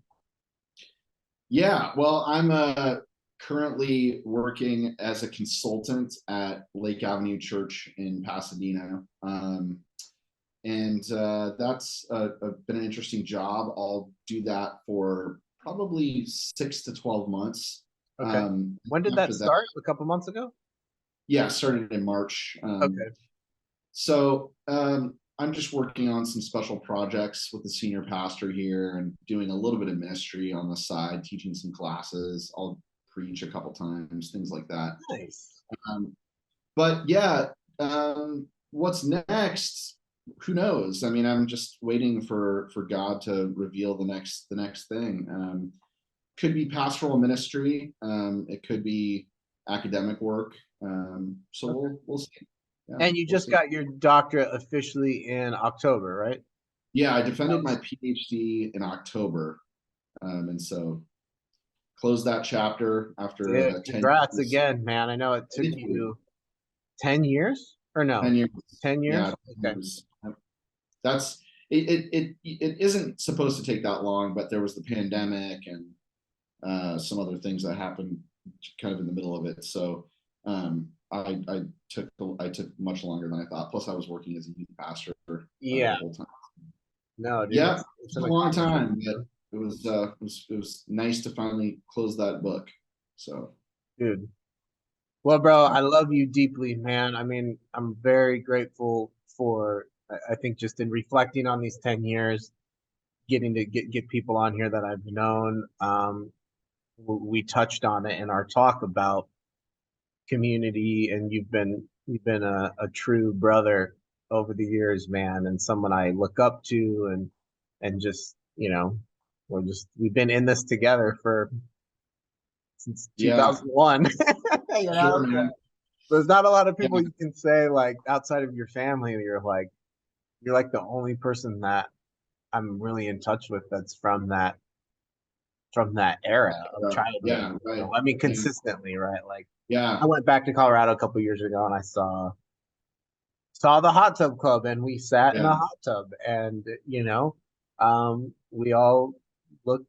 Speaker 2: Yeah, well, I'm currently working as a consultant at Lake Avenue Church in Pasadena. And that's been an interesting job. I'll do that for probably 6 to 12 months.
Speaker 1: Okay. When did that
Speaker 2: After that,
Speaker 1: start? A couple months ago?
Speaker 2: yeah, started in March.
Speaker 1: Okay.
Speaker 2: I'm just working on some special projects with the senior pastor here and doing a little bit of ministry on the side, teaching some classes. I'll preach a couple times, things like that.
Speaker 1: Nice.
Speaker 2: Um, but yeah, what's next? Who knows? I mean, I'm just waiting for God to reveal the next thing. Could be pastoral ministry. It could be academic work. So
Speaker 1: Okay.
Speaker 2: we'll see. Yeah,
Speaker 1: And you
Speaker 2: we'll
Speaker 1: just
Speaker 2: see.
Speaker 1: got your doctorate officially in October, right?
Speaker 2: Yeah, I
Speaker 1: That
Speaker 2: defended my
Speaker 1: was
Speaker 2: PhD in October, and so closed that chapter after
Speaker 1: Dude, congrats10
Speaker 2: years.
Speaker 1: again, man. I know it took
Speaker 2: Thank you.
Speaker 1: you 10 years or no?
Speaker 2: 10 years.
Speaker 1: 10
Speaker 2: Yeah,
Speaker 1: years?
Speaker 2: 10
Speaker 1: Okay.
Speaker 2: years. That's it isn't supposed to take that long, but there was the pandemic and some other things that happened kind of in the middle of it. So I took much longer than I thought. Plus, I was working as a youth pastor the
Speaker 1: Yeah.
Speaker 2: whole time.
Speaker 1: No, dude,
Speaker 2: Yeah,
Speaker 1: it's
Speaker 2: it's
Speaker 1: an
Speaker 2: a long
Speaker 1: accomplishment,
Speaker 2: time, but
Speaker 1: man.
Speaker 2: it was nice to finally close that book. So
Speaker 1: Dude. Well, bro, I love you deeply, man. I mean, I'm very grateful for I think just in reflecting on these 10 years, getting to get people on here that I've known. We touched on it in our talk about community, and you've been a true brother over the years, man, and someone I look up to, and just you know we've been in this together for since
Speaker 2: yeah,
Speaker 1: 2001. You
Speaker 2: sure,
Speaker 1: know, so
Speaker 2: man.
Speaker 1: there's not a lot of
Speaker 2: Yeah,
Speaker 1: people you can say like outside of your family, you're like the only person that I'm really in touch with that's from that era of childhood.
Speaker 2: yeah, right.
Speaker 1: I mean,
Speaker 2: Yeah,
Speaker 1: consistently, right? Like I
Speaker 2: yeah,
Speaker 1: went back to Colorado a couple years ago and I saw the hot tub club, and we sat in
Speaker 2: yeah,
Speaker 1: a hot tub, and we all look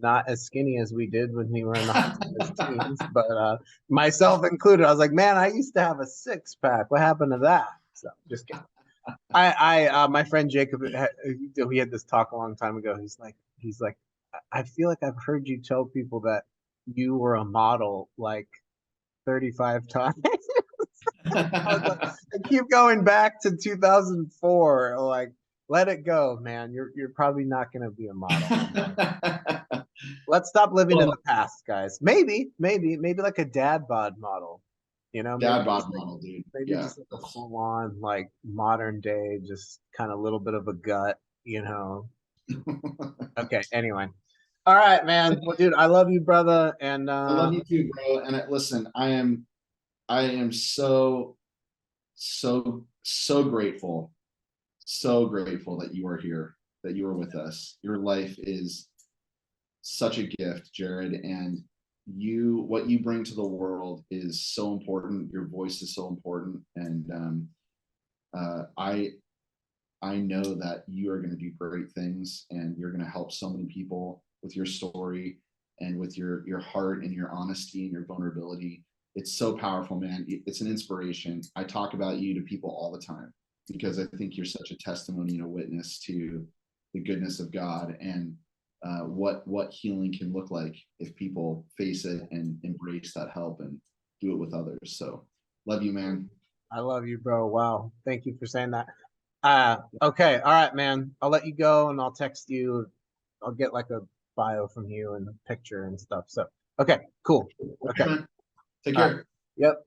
Speaker 1: not as skinny as we did when we were in the high school as teens, but myself included. I was like, man, I used to have a six pack. What happened to that? So just kidding. My friend Jacob, he had this talk a long time ago. He's like, I feel like I've heard you tell people that you were a model like 35 times. I was like, I keep going back to 2004. Like, let it go, man. You're probably not gonna be a model. Let's stop living in
Speaker 2: Well,
Speaker 1: the past, guys. Maybe like a dad bod model. You know,
Speaker 2: dad bod model, dude.
Speaker 1: maybe
Speaker 2: Yeah.
Speaker 1: just like a full on like modern day, just kind of a little bit of a gut, you know. Okay, anyway. All right, man. Well, dude, I love you, brother. And
Speaker 2: I love you too, bro. And listen, I am so grateful, so grateful that you are here, that you are with us. Your life is such a gift, Jared, and what you bring to the world is so important. Your voice is so important, and I know that you are going to do great things, and you're going to help so many people with your story and with your heart and your honesty and your vulnerability. It's so powerful, man. It's an inspiration. I talk about you to people all the time because I think you're such a testimony and a witness to the goodness of God and what healing can look like if people face it and embrace that help and do it with others. So, love you, man.
Speaker 1: I love you, bro. Wow. Thank you for saying that. Okay. All right, man. I'll let you go and I'll text you. I'll get like a bio from you and a picture and stuff. So, okay, cool. Okay.
Speaker 2: Okay, man. Take
Speaker 1: All right.
Speaker 2: care.
Speaker 1: Yep.